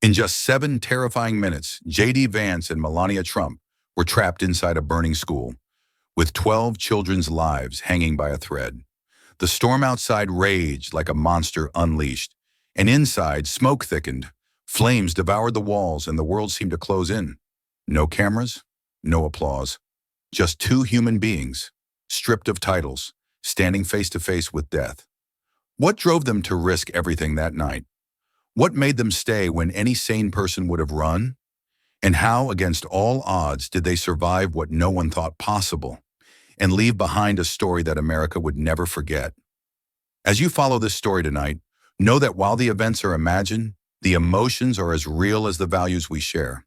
In just 7 terrifying minutes, J.D. Vance and Melania Trump were trapped inside a burning school, with 12 children's lives hanging by a thread. The storm outside raged like a monster unleashed, and inside, smoke thickened. Flames devoured the walls and the world seemed to close in. No cameras, no applause. Just two human beings, stripped of titles, standing face to face with death. What drove them to risk everything that night? What made them stay when any sane person would have run? And how, against all odds, did they survive what no one thought possible and leave behind a story that America would never forget? As you follow this story tonight, know that while the events are imagined, the emotions are as real as the values we share.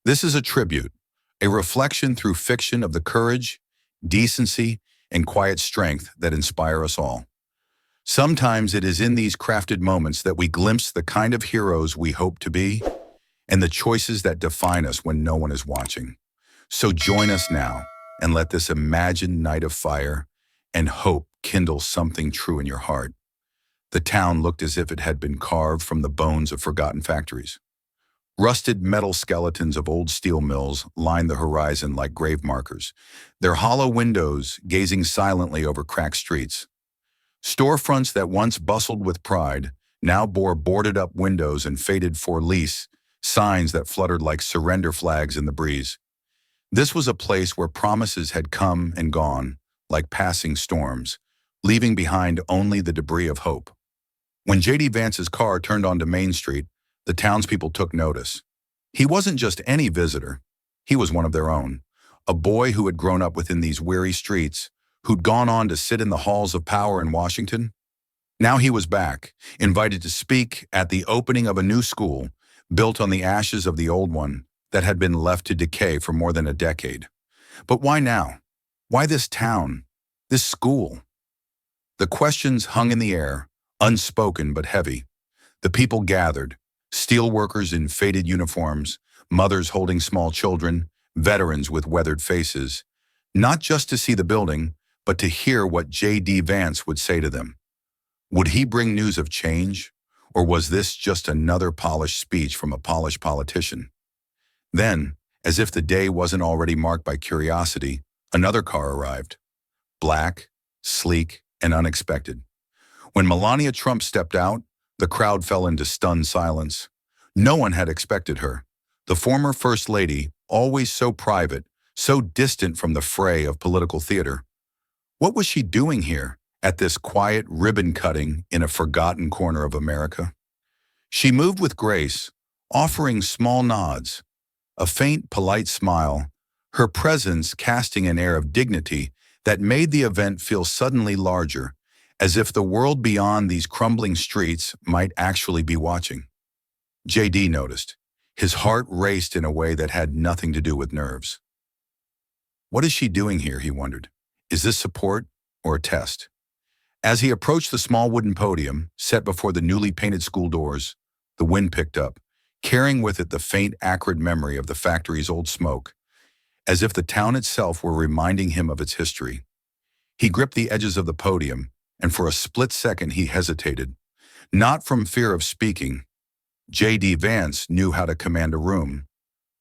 This is a tribute, a reflection through fiction of the courage, decency, and quiet strength that inspire us all. Sometimes it is in these crafted moments that we glimpse the kind of heroes we hope to be and the choices that define us when no one is watching. So join us now and let this imagined night of fire and hope kindle something true in your heart. The town looked as if it had been carved from the bones of forgotten factories. Rusted metal skeletons of old steel mills lined the horizon like grave markers, their hollow windows gazing silently over cracked streets. Storefronts that once bustled with pride now bore boarded-up windows and faded for lease signs that fluttered like surrender flags in the breeze. This was a place where promises had come and gone like passing storms, leaving behind only the debris of hope. When J.D. Vance's car turned onto Main Street, the townspeople took notice. He wasn't just any visitor. He was one of their own, a boy who had grown up within these weary streets, who'd gone on to sit in the halls of power in Washington. Now he was back, invited to speak at the opening of a new school, built on the ashes of the old one that had been left to decay for more than a decade. But why now? Why this town? This school? The questions hung in the air, unspoken but heavy. The people gathered, steel workers in faded uniforms, mothers holding small children, veterans with weathered faces, not just to see the building, but to hear what J.D. Vance would say to them. Would he bring news of change, or was this just another polished speech from a polished politician? Then, as if the day wasn't already marked by curiosity, another car arrived. Black, sleek, and unexpected. When Melania Trump stepped out, the crowd fell into stunned silence. No one had expected her. The former First Lady, always so private, so distant from the fray of political theater. What was she doing here, at this quiet ribbon cutting in a forgotten corner of America? She moved with grace, offering small nods, a faint, polite smile, her presence casting an air of dignity that made the event feel suddenly larger, as if the world beyond these crumbling streets might actually be watching. J.D. noticed. His heart raced in a way that had nothing to do with nerves. What is she doing here, he wondered. Is this support or a test? As he approached the small wooden podium set before the newly painted school doors, the wind picked up, carrying with it the faint, acrid memory of the factory's old smoke, as if the town itself were reminding him of its history. He gripped the edges of the podium, and for a split second he hesitated, not from fear of speaking. J.D. Vance knew how to command a room,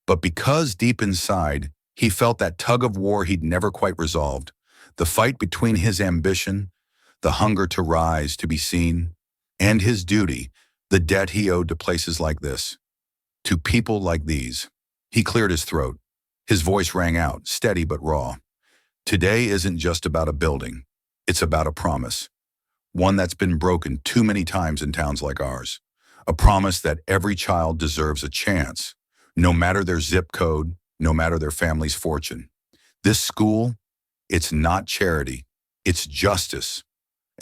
but because deep inside he felt that tug of war he'd never quite resolved, the fight between his ambition, the hunger to rise, to be seen, and his duty, the debt he owed to places like this, to people like these. He cleared his throat. His voice rang out, steady but raw. Today isn't just about a building. It's about a promise. One that's been broken too many times in towns like ours. A promise that every child deserves a chance, no matter their zip code, no matter their family's fortune. This school, it's not charity, it's justice.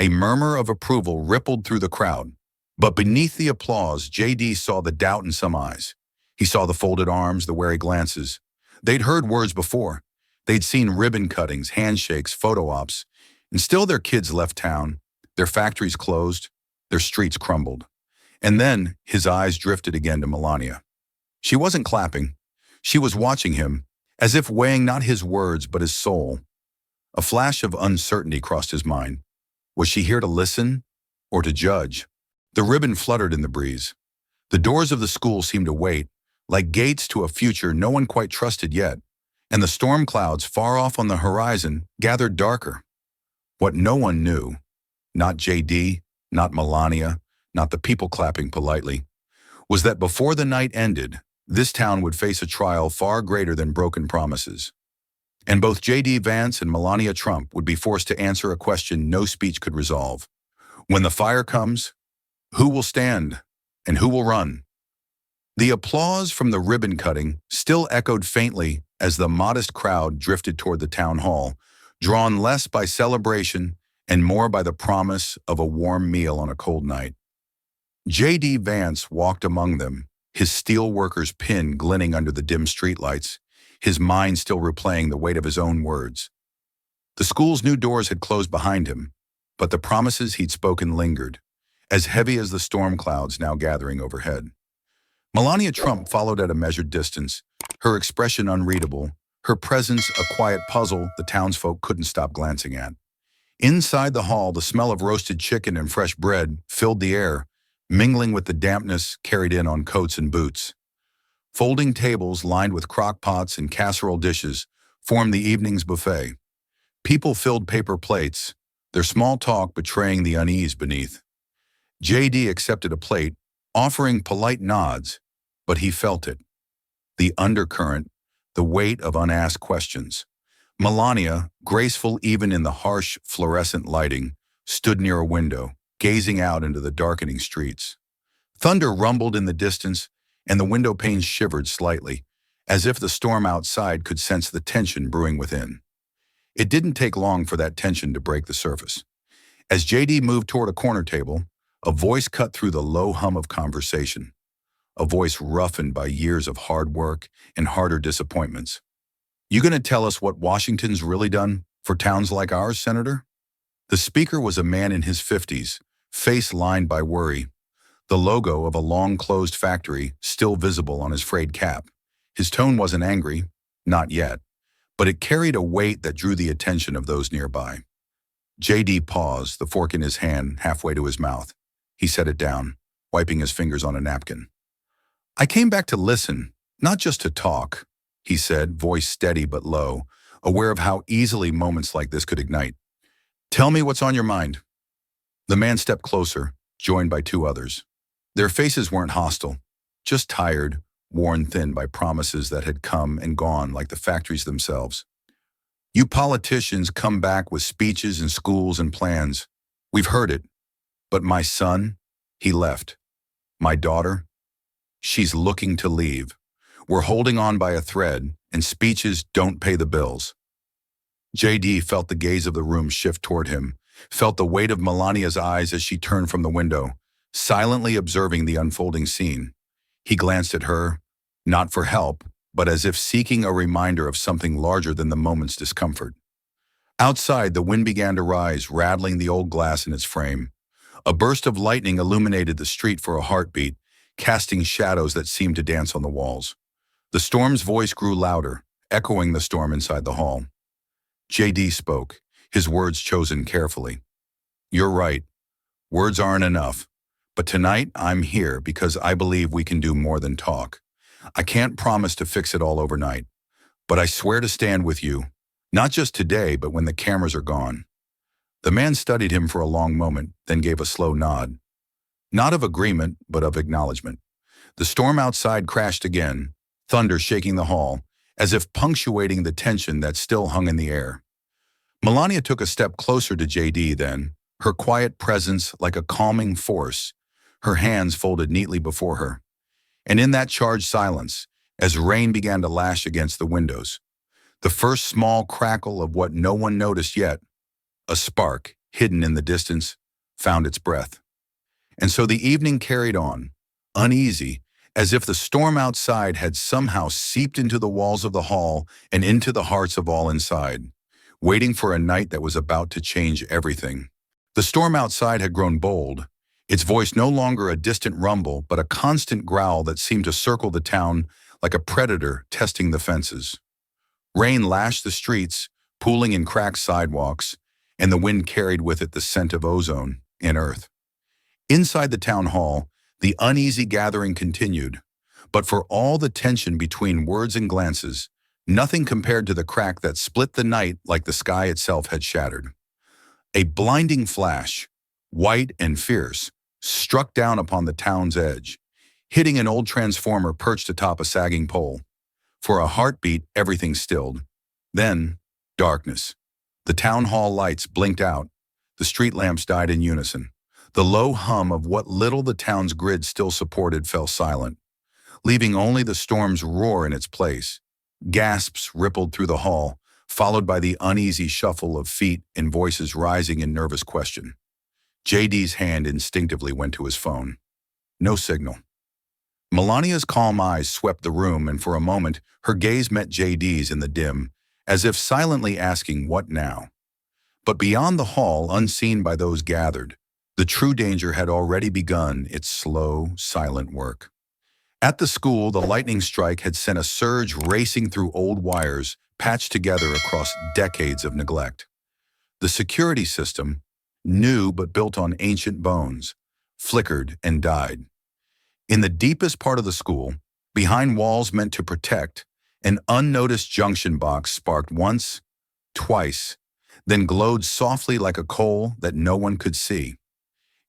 A murmur of approval rippled through the crowd. But beneath the applause, J.D. saw the doubt in some eyes. He saw the folded arms, the wary glances. They'd heard words before. They'd seen ribbon cuttings, handshakes, photo ops. And still their kids left town, their factories closed, their streets crumbled. And then his eyes drifted again to Melania. She wasn't clapping. She was watching him, as if weighing not his words but his soul. A flash of uncertainty crossed his mind. Was she here to listen or to judge? The ribbon fluttered in the breeze. The doors of the school seemed to wait, like gates to a future no one quite trusted yet, and the storm clouds far off on the horizon gathered darker. What no one knew, not JD, not Melania, not the people clapping politely, was that before the night ended, this town would face a trial far greater than broken promises. And both JD Vance and Melania Trump would be forced to answer a question no speech could resolve. When the fire comes, who will stand and who will run? The applause from the ribbon cutting still echoed faintly as the modest crowd drifted toward the town hall, drawn less by celebration and more by the promise of a warm meal on a cold night. J.D. Vance walked among them, his steelworker's pin glinting under the dim streetlights, his mind still replaying the weight of his own words. The school's new doors had closed behind him, but the promises he'd spoken lingered, as heavy as the storm clouds now gathering overhead. Melania Trump followed at a measured distance, her expression unreadable, her presence a quiet puzzle the townsfolk couldn't stop glancing at. Inside the hall, the smell of roasted chicken and fresh bread filled the air, mingling with the dampness carried in on coats and boots. Folding tables lined with crock pots and casserole dishes formed the evening's buffet. People filled paper plates, their small talk betraying the unease beneath. J.D. accepted a plate, offering polite nods, but he felt it. The undercurrent, the weight of unasked questions. Melania, graceful even in the harsh, fluorescent lighting, stood near a window, gazing out into the darkening streets. Thunder rumbled in the distance, and the window panes shivered slightly, as if the storm outside could sense the tension brewing within. It didn't take long for that tension to break the surface. As J.D. moved toward a corner table, a voice cut through the low hum of conversation, a voice roughened by years of hard work and harder disappointments. "You gonna tell us what Washington's really done for towns like ours, Senator?" The speaker was a man in his 50s, face lined by worry, the logo of a long-closed factory still visible on his frayed cap. His tone wasn't angry, not yet, but it carried a weight that drew the attention of those nearby. J.D. paused, the fork in his hand halfway to his mouth. He set it down, wiping his fingers on a napkin. "I came back to listen, not just to talk," he said, voice steady but low, aware of how easily moments like this could ignite. "Tell me what's on your mind." The man stepped closer, joined by two others. Their faces weren't hostile, just tired, worn thin by promises that had come and gone like the factories themselves. "You politicians come back with speeches and schools and plans. We've heard it. But my son, he left. My daughter, she's looking to leave. We're holding on by a thread, and speeches don't pay the bills." J.D. felt the gaze of the room shift toward him, felt the weight of Melania's eyes as she turned from the window, silently observing the unfolding scene. He glanced at her, not for help, but as if seeking a reminder of something larger than the moment's discomfort. Outside, the wind began to rise, rattling the old glass in its frame. A burst of lightning illuminated the street for a heartbeat, casting shadows that seemed to dance on the walls. The storm's voice grew louder, echoing the storm inside the hall. J.D. spoke, his words chosen carefully. "You're right. Words aren't enough. But tonight, I'm here because I believe we can do more than talk. I can't promise to fix it all overnight, but I swear to stand with you, not just today, but when the cameras are gone." The man studied him for a long moment, then gave a slow nod. Not of agreement, but of acknowledgement. The storm outside crashed again, thunder shaking the hall, as if punctuating the tension that still hung in the air. Melania took a step closer to J.D. then, her quiet presence like a calming force, her hands folded neatly before her. And in that charged silence, as rain began to lash against the windows, the first small crackle of what no one noticed yet, a spark, hidden in the distance, found its breath. And so the evening carried on, uneasy, as if the storm outside had somehow seeped into the walls of the hall and into the hearts of all inside, waiting for a night that was about to change everything. The storm outside had grown bold, its voice no longer a distant rumble, but a constant growl that seemed to circle the town like a predator testing the fences. Rain lashed the streets, pooling in cracked sidewalks, and the wind carried with it the scent of ozone in earth. Inside the town hall, The uneasy gathering continued, but for all the tension between words and glances, nothing compared to the crack that split the night like the sky itself had shattered. A blinding flash, white and fierce, struck down upon the town's edge, hitting an old transformer perched atop a sagging pole. For a heartbeat, everything stilled. Then, darkness. The town hall lights blinked out. The street lamps died in unison. The low hum of what little the town's grid still supported fell silent, leaving only the storm's roar in its place. Gasps rippled through the hall, followed by the uneasy shuffle of feet and voices rising in nervous question. JD's hand instinctively went to his phone. No signal. Melania's calm eyes swept the room, and for a moment, her gaze met JD's in the dim, as if silently asking, what now? But beyond the hall, unseen by those gathered, the true danger had already begun its slow, silent work. At the school, the lightning strike had sent a surge racing through old wires patched together across decades of neglect. The security system, new but built on ancient bones, flickered and died. In the deepest part of the school, behind walls meant to protect, an unnoticed junction box sparked once, twice, then glowed softly like a coal that no one could see.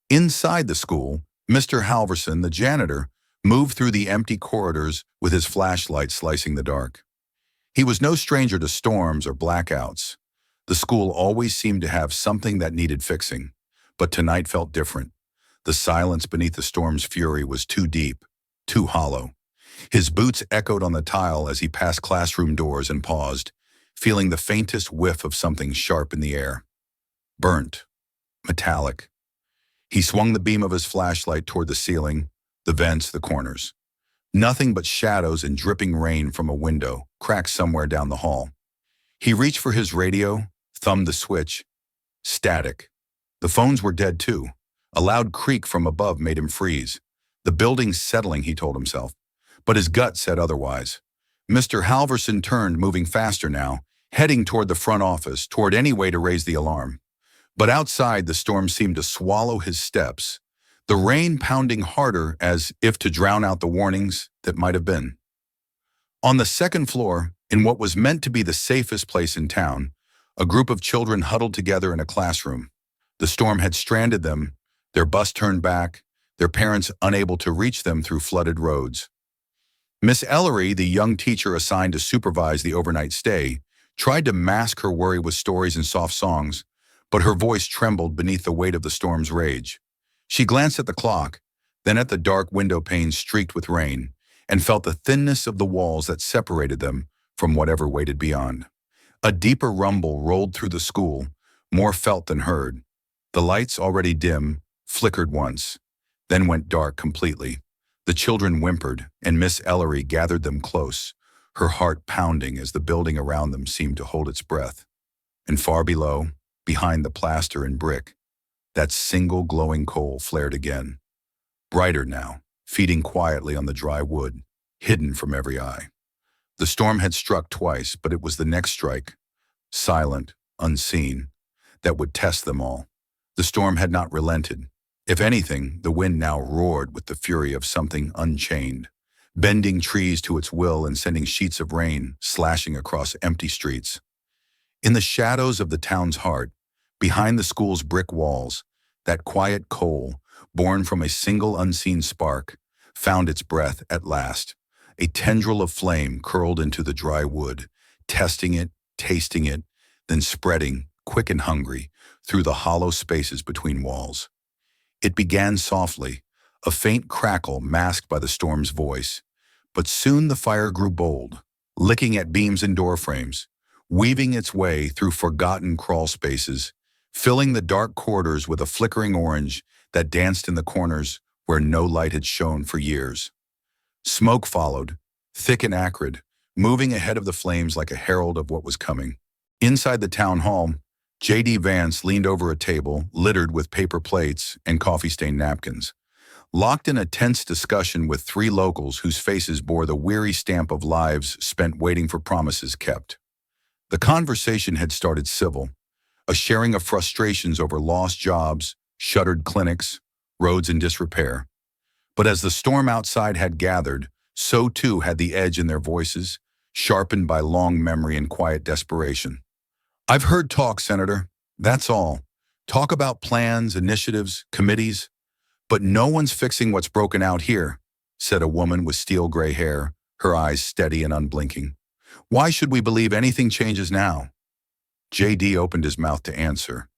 Inside the school, Mr. Halverson, the janitor, moved through the empty corridors with his flashlight slicing the dark. He was no stranger to storms or blackouts. The school always seemed to have something that needed fixing, but tonight felt different. The silence beneath the storm's fury was too deep, too hollow. His boots echoed on the tile as he passed classroom doors and paused, feeling the faintest whiff of something sharp in the air. Burnt, metallic. He swung the beam of his flashlight toward the ceiling, the vents, the corners. Nothing but shadows and dripping rain from a window, cracked somewhere down the hall. He reached for his radio, thumbed the switch. Static. The phones were dead too. A loud creak from above made him freeze. The building's settling, he told himself. But his gut said otherwise. Mr. Halverson turned, moving faster now, heading toward the front office, toward any way to raise the alarm. But outside, the storm seemed to swallow his steps, the rain pounding harder as if to drown out the warnings that might have been. On the second floor, in what was meant to be the safest place in town, a group of children huddled together in a classroom. The storm had stranded them, their bus turned back, their parents unable to reach them through flooded roads. Miss Ellery, the young teacher assigned to supervise the overnight stay, tried to mask her worry with stories and soft songs, but her voice trembled beneath the weight of the storm's rage. She glanced at the clock, then at the dark window panes streaked with rain, and felt the thinness of the walls that separated them from whatever waited beyond. A deeper rumble rolled through the school, more felt than heard. The lights, already dim, flickered once, then went dark completely. The children whimpered, and Miss Ellery gathered them close, her heart pounding as the building around them seemed to hold its breath. And far below, behind the plaster and brick, that single glowing coal flared again, brighter now, feeding quietly on the dry wood, hidden from every eye. The storm had struck twice, but it was the next strike, silent, unseen, that would test them all. The storm had not relented. If anything, the wind now roared with the fury of something unchained, bending trees to its will and sending sheets of rain slashing across empty streets. In the shadows of the town's heart, behind the school's brick walls, that quiet coal, born from a single unseen spark, found its breath at last. A tendril of flame curled into the dry wood, testing it, tasting it, then spreading, quick and hungry, through the hollow spaces between walls. It began softly, a faint crackle masked by the storm's voice, but soon the fire grew bold, licking at beams and doorframes, weaving its way through forgotten crawl spaces, filling the dark corridors with a flickering orange that danced in the corners where no light had shone for years. Smoke followed, thick and acrid, moving ahead of the flames like a herald of what was coming. Inside the town hall, J.D. Vance leaned over a table littered with paper plates and coffee-stained napkins, locked in a tense discussion with three locals whose faces bore the weary stamp of lives spent waiting for promises kept. The conversation had started civil, a sharing of frustrations over lost jobs, shuttered clinics, roads in disrepair. But as the storm outside had gathered, so too had the edge in their voices, sharpened by long memory and quiet desperation. "I've heard talk, Senator. That's all. Talk about plans, initiatives, committees. But no one's fixing what's broken out here," said a woman with steel gray hair, her eyes steady and unblinking. "Why should we believe anything changes now?" JD opened his mouth to answer.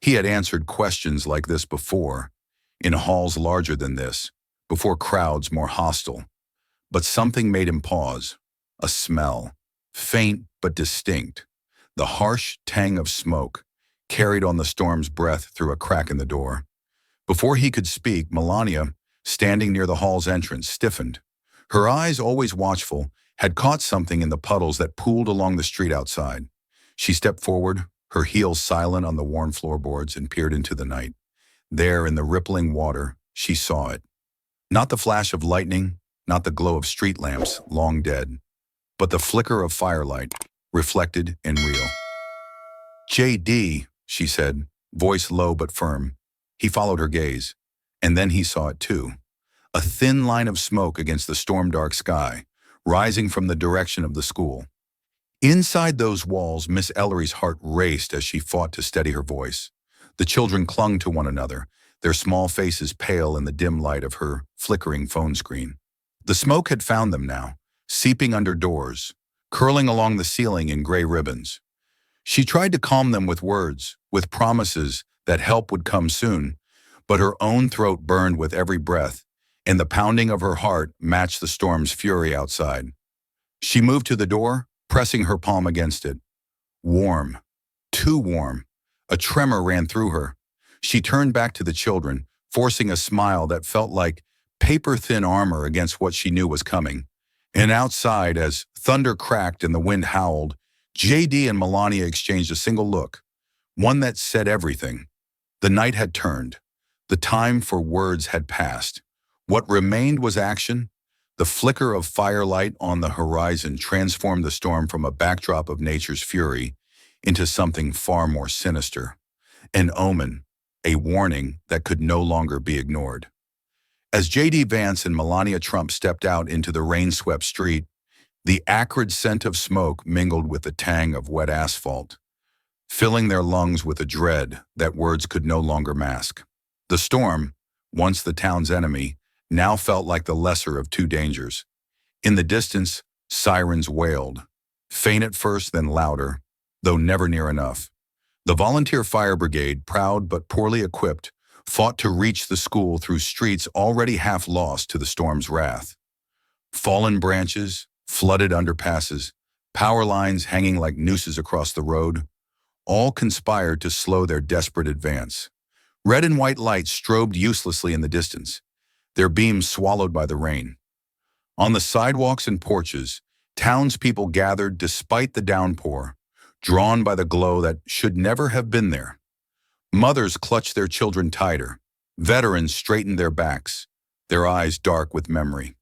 He had answered questions like this before, in halls larger than this, before crowds more hostile. But something made him pause. A smell, faint but distinct. The harsh tang of smoke, carried on the storm's breath through a crack in the door. Before he could speak, Melania, standing near the hall's entrance, stiffened. Her eyes, always watchful, had caught something in the puddles that pooled along the street outside. She stepped forward, her heels silent on the worn floorboards, and peered into the night. There, in the rippling water, she saw it. Not the flash of lightning, not the glow of street lamps, long dead, but the flicker of firelight, reflected and real. "JD," she said, voice low but firm. He followed her gaze, and then he saw it too. A thin line of smoke against the storm-dark sky, rising from the direction of the school. Inside those walls, Miss Ellery's heart raced as she fought to steady her voice. The children clung to one another, their small faces pale in the dim light of her flickering phone screen. The smoke had found them now, seeping under doors, curling along the ceiling in gray ribbons. She tried to calm them with words, with promises that help would come soon, but her own throat burned with every breath, and the pounding of her heart matched the storm's fury outside. She moved to the door, pressing her palm against it. Warm, too warm. A tremor ran through her. She turned back to the children, forcing a smile that felt like paper-thin armor against what she knew was coming. And outside, as thunder cracked and the wind howled, JD and Melania exchanged a single look, one that said everything. The night had turned. The time for words had passed. What remained was action. The flicker of firelight on the horizon transformed the storm from a backdrop of nature's fury into something far more sinister. An omen, a warning that could no longer be ignored. As J.D. Vance and Melania Trump stepped out into the rain-swept street, the acrid scent of smoke mingled with the tang of wet asphalt, filling their lungs with a dread that words could no longer mask. The storm, once the town's enemy, now felt like the lesser of two dangers. In the distance, sirens wailed, faint at first, then louder, though never near enough. The volunteer fire brigade, proud but poorly equipped, fought to reach the school through streets already half lost to the storm's wrath. Fallen branches, flooded underpasses, power lines hanging like nooses across the road, all conspired to slow their desperate advance. Red and white lights strobed uselessly in the distance, their beams swallowed by the rain. On the sidewalks and porches, townspeople gathered despite the downpour, drawn by the glow that should never have been there. Mothers clutched their children tighter. Veterans straightened their backs, their eyes dark with memory.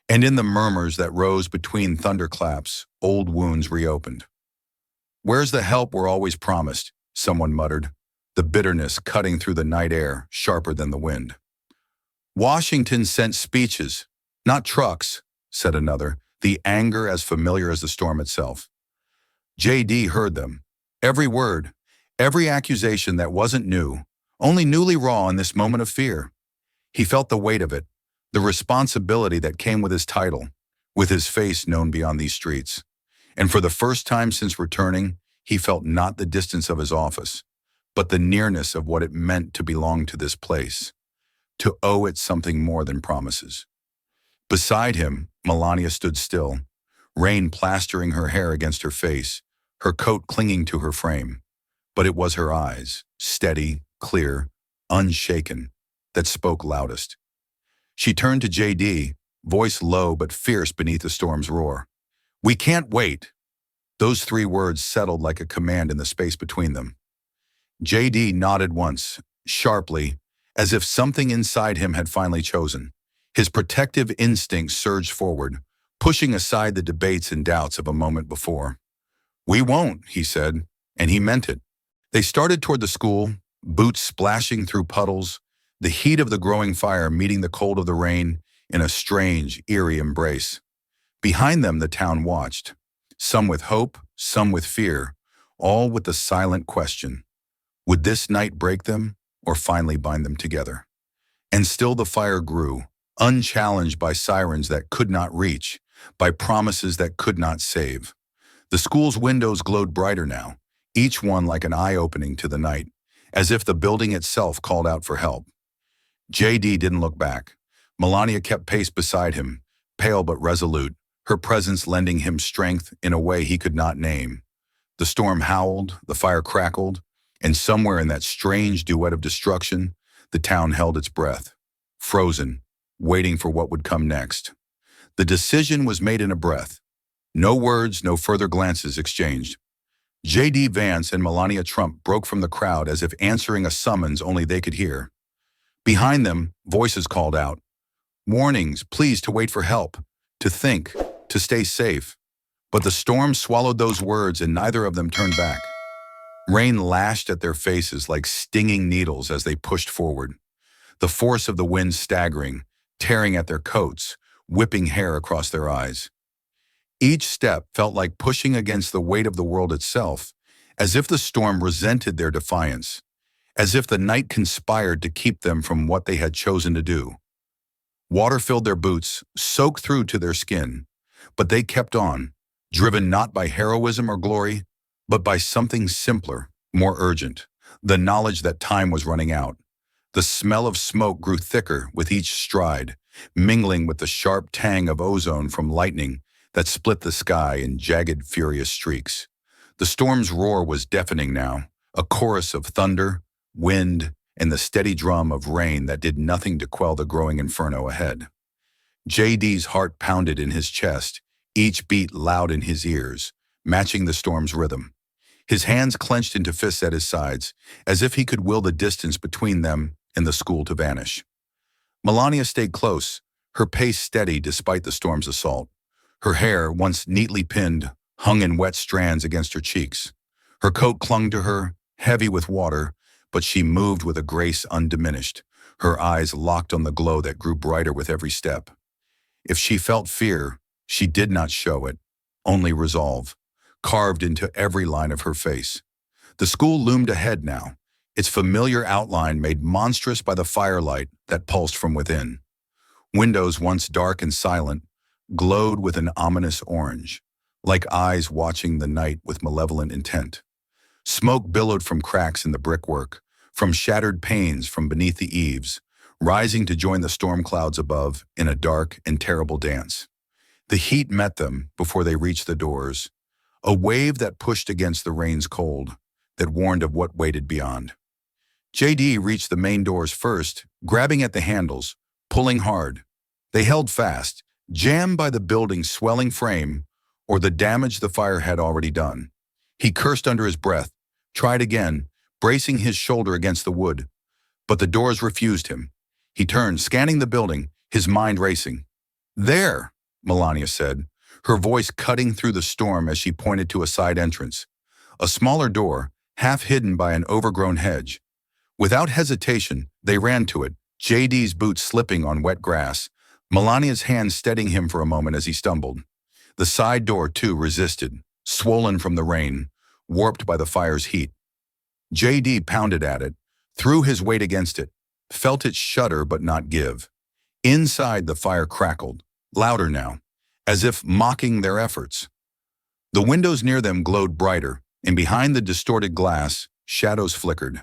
And in the murmurs that rose between thunderclaps, old wounds reopened. "Where's the help we're always promised?" someone muttered, the bitterness cutting through the night air, sharper than the wind. "Washington sent speeches, not trucks," said another, the anger as familiar as the storm itself. J.D. heard them. Every word, every accusation that wasn't new, only newly raw in this moment of fear. He felt the weight of it, the responsibility that came with his title, with his face known beyond these streets. And for the first time since returning, he felt not the distance of his office, but the nearness of what it meant to belong to this place, to owe it something more than promises. Beside him, Melania stood still, rain plastering her hair against her face, her coat clinging to her frame. But it was her eyes, steady, clear, unshaken, that spoke loudest. She turned to J.D., voice low but fierce beneath the storm's roar. "We can't wait." Those three words settled like a command in the space between them. J.D. nodded once, sharply, as if something inside him had finally chosen. His protective instinct surged forward, pushing aside the debates and doubts of a moment before. "We won't," he said, and he meant it. They started toward the school, boots splashing through puddles, the heat of the growing fire meeting the cold of the rain in a strange, eerie embrace. Behind them, the town watched, some with hope, some with fear, all with the silent question, would this night break them or finally bind them together? And still the fire grew, unchallenged by sirens that could not reach, by promises that could not save. The school's windows glowed brighter now, each one like an eye-opening to the night, as if the building itself called out for help. JD didn't look back. Melania kept pace beside him, pale but resolute, her presence lending him strength in a way he could not name. The storm howled, the fire crackled, and somewhere in that strange duet of destruction, the town held its breath, frozen, waiting for what would come next. The decision was made in a breath. No words, no further glances exchanged. J.D. Vance and Melania Trump broke from the crowd as if answering a summons only they could hear. Behind them, voices called out, warnings, pleas to wait for help, to think, to stay safe. But the storm swallowed those words and neither of them turned back. Rain lashed at their faces like stinging needles as they pushed forward, the force of the wind staggering, tearing at their coats, whipping hair across their eyes. Each step felt like pushing against the weight of the world itself, as if the storm resented their defiance, as if the night conspired to keep them from what they had chosen to do. Water filled their boots, soaked through to their skin, but they kept on, driven not by heroism or glory, but by something simpler, more urgent, the knowledge that time was running out. The smell of smoke grew thicker with each stride, mingling with the sharp tang of ozone from lightning that split the sky in jagged, furious streaks. The storm's roar was deafening now, a chorus of thunder, wind, and the steady drum of rain that did nothing to quell the growing inferno ahead. JD's heart pounded in his chest, each beat loud in his ears, matching the storm's rhythm. His hands clenched into fists at his sides, as if he could will the distance between them and the school to vanish. Melania stayed close, her pace steady despite the storm's assault. Her hair, once neatly pinned, hung in wet strands against her cheeks. Her coat clung to her, heavy with water, but she moved with a grace undiminished, her eyes locked on the glow that grew brighter with every step. If she felt fear, she did not show it, only resolve, carved into every line of her face. The school loomed ahead now, its familiar outline made monstrous by the firelight that pulsed from within. Windows once dark and silent glowed with an ominous orange, like eyes watching the night with malevolent intent. Smoke billowed from cracks in the brickwork, from shattered panes from beneath the eaves, rising to join the storm clouds above in a dark and terrible dance. The heat met them before they reached the doors, a wave that pushed against the rain's cold, that warned of what waited beyond. JD reached the main doors first, grabbing at the handles, pulling hard. They held fast, jammed by the building's swelling frame or the damage the fire had already done. He cursed under his breath, tried again, bracing his shoulder against the wood. But the doors refused him. He turned, scanning the building, his mind racing. There, Melania said, her voice cutting through the storm as she pointed to a side entrance. A smaller door, half hidden by an overgrown hedge. Without hesitation, they ran to it, JD's boots slipping on wet grass, Melania's hand steadying him for a moment as he stumbled. The side door, too, resisted, swollen from the rain, warped by the fire's heat. JD pounded at it, threw his weight against it, felt it shudder but not give. Inside, the fire crackled, louder now, as if mocking their efforts. The windows near them glowed brighter, and behind the distorted glass, shadows flickered.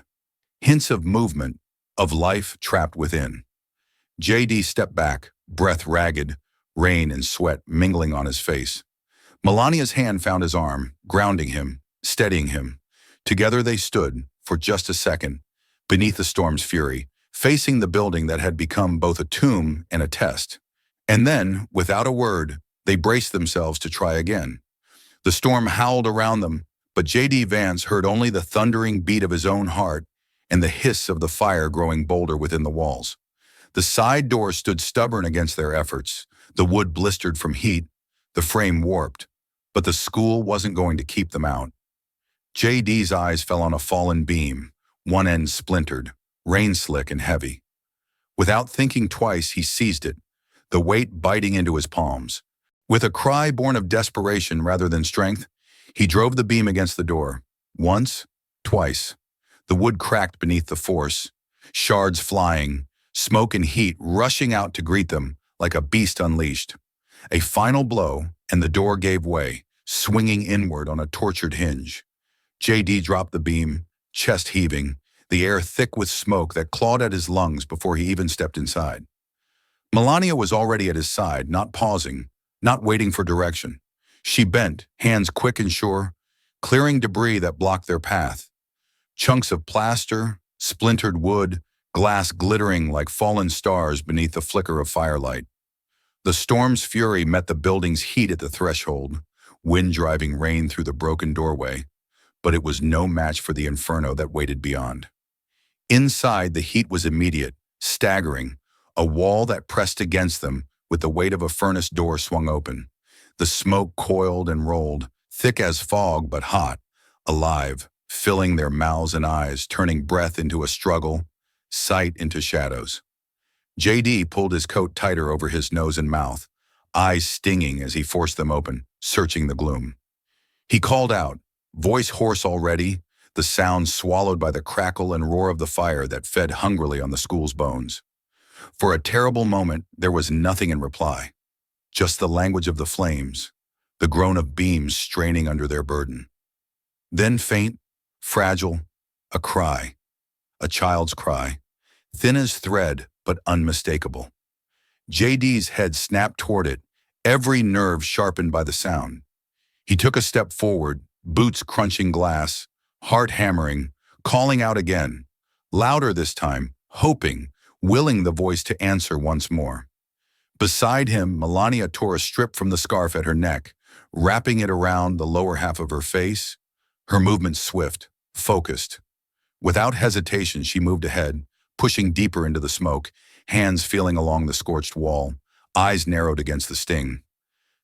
Hints of movement, of life trapped within. JD stepped back, breath ragged, rain and sweat mingling on his face. Melania's hand found his arm, grounding him, steadying him. Together they stood, for just a second, beneath the storm's fury, facing the building that had become both a tomb and a test. And then, without a word, they braced themselves to try again. The storm howled around them, but J.D. Vance heard only the thundering beat of his own heart and the hiss of the fire growing bolder within the walls. The side door stood stubborn against their efforts. The wood blistered from heat, the frame warped, but the school wasn't going to keep them out. J.D.'s eyes fell on a fallen beam, one end splintered, rain-slick and heavy. Without thinking twice, he seized it, the weight biting into his palms. With a cry born of desperation rather than strength, he drove the beam against the door. Once, twice. The wood cracked beneath the force, shards flying, smoke and heat rushing out to greet them like a beast unleashed. A final blow, and the door gave way, swinging inward on a tortured hinge. JD dropped the beam, chest heaving, the air thick with smoke that clawed at his lungs before he even stepped inside. Melania was already at his side, not pausing, not waiting for direction. She bent, hands quick and sure, clearing debris that blocked their path. Chunks of plaster, splintered wood, glass glittering like fallen stars beneath the flicker of firelight. The storm's fury met the building's heat at the threshold, wind driving rain through the broken doorway, but it was no match for the inferno that waited beyond. Inside, the heat was immediate, staggering, a wall that pressed against them with the weight of a furnace door swung open. The smoke coiled and rolled, thick as fog but hot, alive, filling their mouths and eyes, turning breath into a struggle, sight into shadows. JD pulled his coat tighter over his nose and mouth, eyes stinging as he forced them open, searching the gloom. He called out, voice hoarse already, the sound swallowed by the crackle and roar of the fire that fed hungrily on the school's bones. For a terrible moment, there was nothing in reply, just the language of the flames, the groan of beams straining under their burden. Then faint, fragile, a cry, a child's cry, thin as thread but unmistakable. JD's head snapped toward it, every nerve sharpened by the sound. He took a step forward, boots crunching glass, heart hammering, calling out again, louder this time, hoping, willing the voice to answer once more. Beside him, Melania tore a strip from the scarf at her neck, wrapping it around the lower half of her face, her movement swift, focused. Without hesitation, she moved ahead, pushing deeper into the smoke, hands feeling along the scorched wall, eyes narrowed against the sting.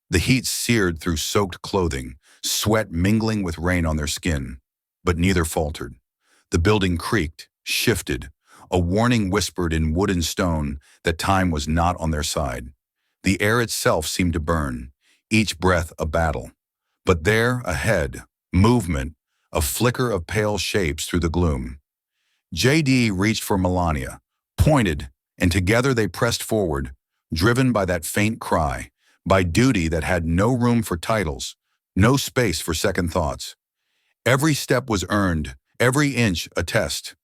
The heat seared through soaked clothing, sweat mingling with rain on their skin, but neither faltered. The building creaked, shifted, a warning whispered in wood and stone that time was not on their side. The air itself seemed to burn, each breath a battle. But there, ahead, movement, a flicker of pale shapes through the gloom. JD reached for Melania, pointed, and together they pressed forward, driven by that faint cry, by duty that had no room for titles, no space for second thoughts. Every step was earned, every inch a test.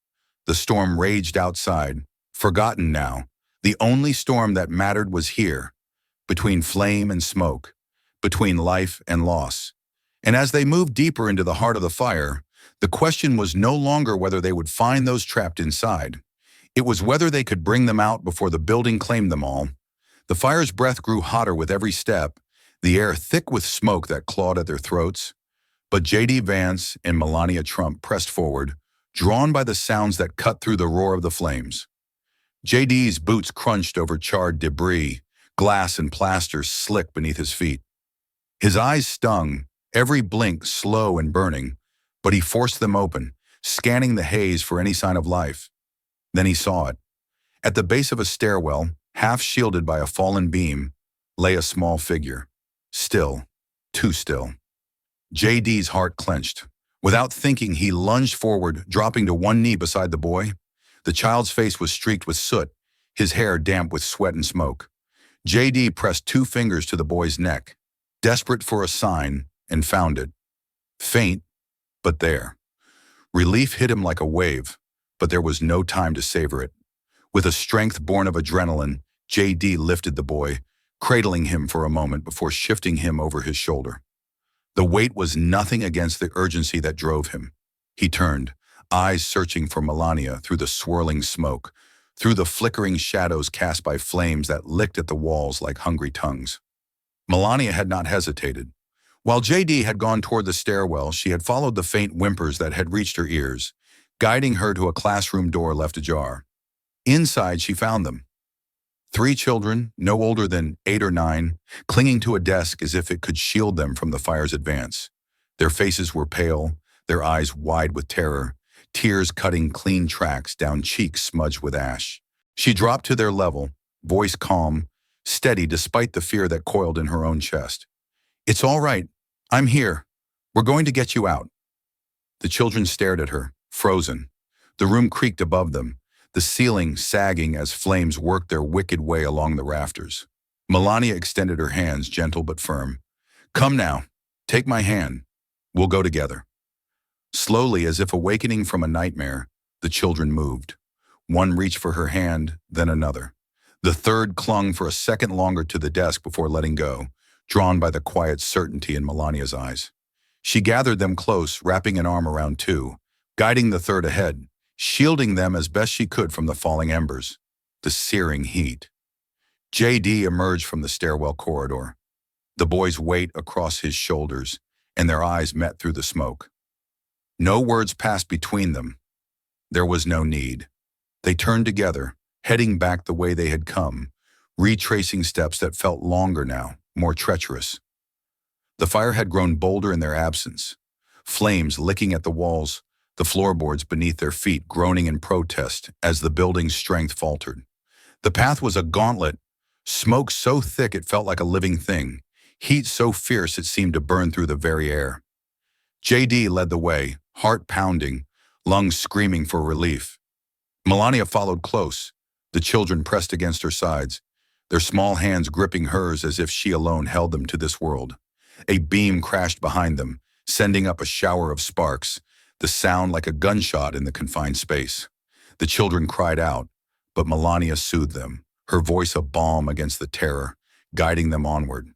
The storm raged outside, forgotten now. The only storm that mattered was here, between flame and smoke, between life and loss. And as they moved deeper into the heart of the fire, the question was no longer whether they would find those trapped inside. It was whether they could bring them out before the building claimed them all. The fire's breath grew hotter with every step, the air thick with smoke that clawed at their throats. But JD Vance and Melania Trump pressed forward, drawn by the sounds that cut through the roar of the flames. JD's boots crunched over charred debris, glass and plaster slick beneath his feet. His eyes stung, every blink slow and burning, but he forced them open, scanning the haze for any sign of life. Then he saw it. At the base of a stairwell, half shielded by a fallen beam, lay a small figure. Still, too still. JD's heart clenched. Without thinking, he lunged forward, dropping to one knee beside the boy. The child's face was streaked with soot, his hair damp with sweat and smoke. JD pressed 2 fingers to the boy's neck, desperate for a sign, and found it. Faint, but there. Relief hit him like a wave, but there was no time to savor it. With a strength born of adrenaline, JD lifted the boy, cradling him for a moment before shifting him over his shoulder. The weight was nothing against the urgency that drove him. He turned, eyes searching for Melania through the swirling smoke, through the flickering shadows cast by flames that licked at the walls like hungry tongues. Melania had not hesitated. While JD had gone toward the stairwell, she had followed the faint whimpers that had reached her ears, guiding her to a classroom door left ajar. Inside, she found them. 3 children, no older than 8 or 9, clinging to a desk as if it could shield them from the fire's advance. Their faces were pale, their eyes wide with terror, tears cutting clean tracks down cheeks smudged with ash. She dropped to their level, voice calm, steady despite the fear that coiled in her own chest. "It's all right. I'm here. We're going to get you out." The children stared at her, frozen. The room creaked above them, the ceiling sagging as flames worked their wicked way along the rafters. Melania extended her hands, gentle but firm. "Come now. Take my hand. We'll go together." Slowly, as if awakening from a nightmare, the children moved. One reached for her hand, then another. The third clung for a second longer to the desk before letting go, drawn by the quiet certainty in Melania's eyes. She gathered them close, wrapping an arm around two, guiding the third ahead, shielding them as best she could from the falling embers, the searing heat. JD emerged from the stairwell corridor, the boy's weight across his shoulders, and their eyes met through the smoke. No words passed between them. There was no need. They turned together, heading back the way they had come, retracing steps that felt longer now, more treacherous. The fire had grown bolder in their absence, flames licking at the walls, the floorboards beneath their feet groaning in protest as the building's strength faltered. The path was a gauntlet, smoke so thick it felt like a living thing, heat so fierce it seemed to burn through the very air. JD led the way, heart pounding, lungs screaming for relief. Melania followed close, the children pressed against her sides, their small hands gripping hers as if she alone held them to this world. A beam crashed behind them, sending up a shower of sparks, the sound like a gunshot in the confined space. The children cried out, but Melania soothed them, her voice a balm against the terror, guiding them onward.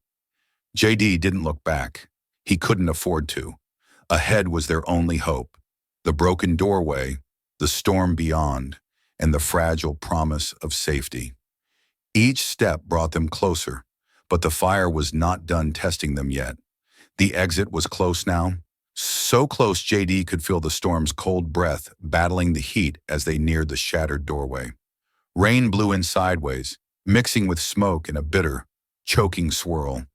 JD didn't look back. He couldn't afford to. Ahead was their only hope, the broken doorway, the storm beyond, and the fragile promise of safety. Each step brought them closer, but the fire was not done testing them yet. The exit was close now, so close JD could feel the storm's cold breath battling the heat as they neared the shattered doorway. Rain blew in sideways, mixing with smoke in a bitter, choking swirl.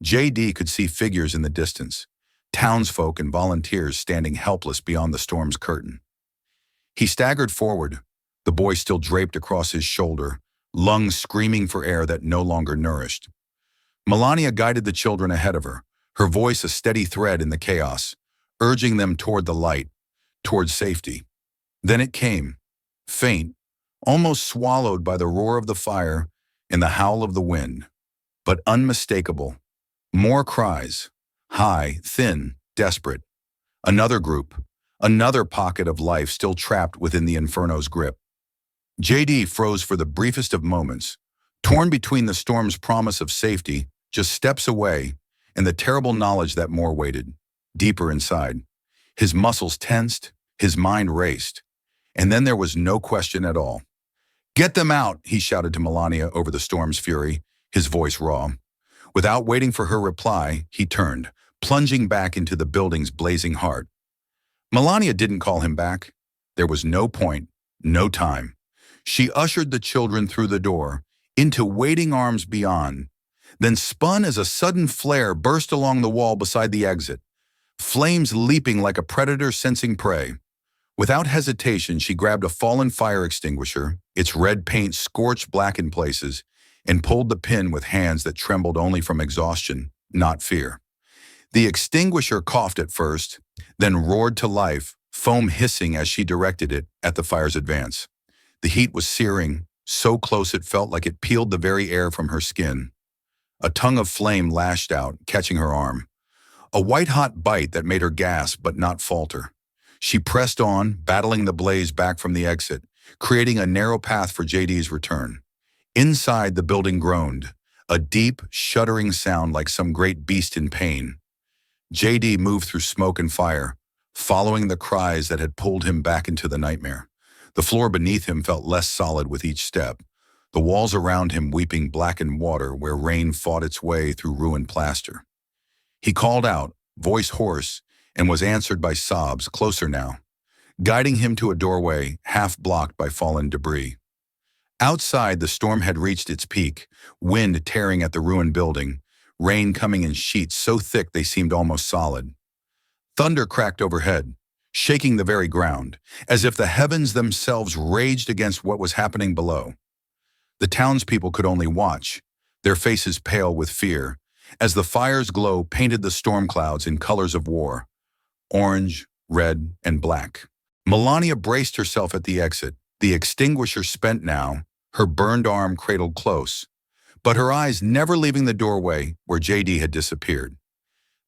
JD could see figures in the distance, townsfolk and volunteers standing helpless beyond the storm's curtain. He staggered forward, the boy still draped across his shoulder, lungs screaming for air that no longer nourished. Melania guided the children ahead of her, her voice a steady thread in the chaos, urging them toward the light, toward safety. Then it came, faint, almost swallowed by the roar of the fire and the howl of the wind, but unmistakable. More cries, high, thin, desperate. Another group, another pocket of life still trapped within the inferno's grip. JD froze for the briefest of moments, torn between the storm's promise of safety, just steps away, and the terrible knowledge that more waited, deeper inside. His muscles tensed, his mind raced, and then there was no question at all. "Get them out," he shouted to Melania over the storm's fury, his voice raw. Without waiting for her reply, he turned, plunging back into the building's blazing heart. Melania didn't call him back. There was no point, no time. She ushered the children through the door, into waiting arms beyond, then spun as a sudden flare burst along the wall beside the exit, flames leaping like a predator sensing prey. Without hesitation, she grabbed a fallen fire extinguisher, its red paint scorched black in places, and pulled the pin with hands that trembled only from exhaustion, not fear. The extinguisher coughed at first, then roared to life, foam hissing as she directed it at the fire's advance. The heat was searing, so close it felt like it peeled the very air from her skin. A tongue of flame lashed out, catching her arm. A white-hot bite that made her gasp but not falter. She pressed on, battling the blaze back from the exit, creating a narrow path for JD's return. Inside, the building groaned, a deep, shuddering sound like some great beast in pain. JD moved through smoke and fire, following the cries that had pulled him back into the nightmare. The floor beneath him felt less solid with each step, the walls around him weeping blackened water where rain fought its way through ruined plaster. He called out, voice hoarse, and was answered by sobs, closer now, guiding him to a doorway half blocked by fallen debris. Outside, the storm had reached its peak, wind tearing at the ruined building, rain coming in sheets so thick they seemed almost solid. Thunder cracked overhead, shaking the very ground, as if the heavens themselves raged against what was happening below. The townspeople could only watch, their faces pale with fear, as the fire's glow painted the storm clouds in colors of war, orange, red, and black. Melania braced herself at the exit, the extinguisher spent now, her burned arm cradled close, but her eyes never leaving the doorway where JD had disappeared.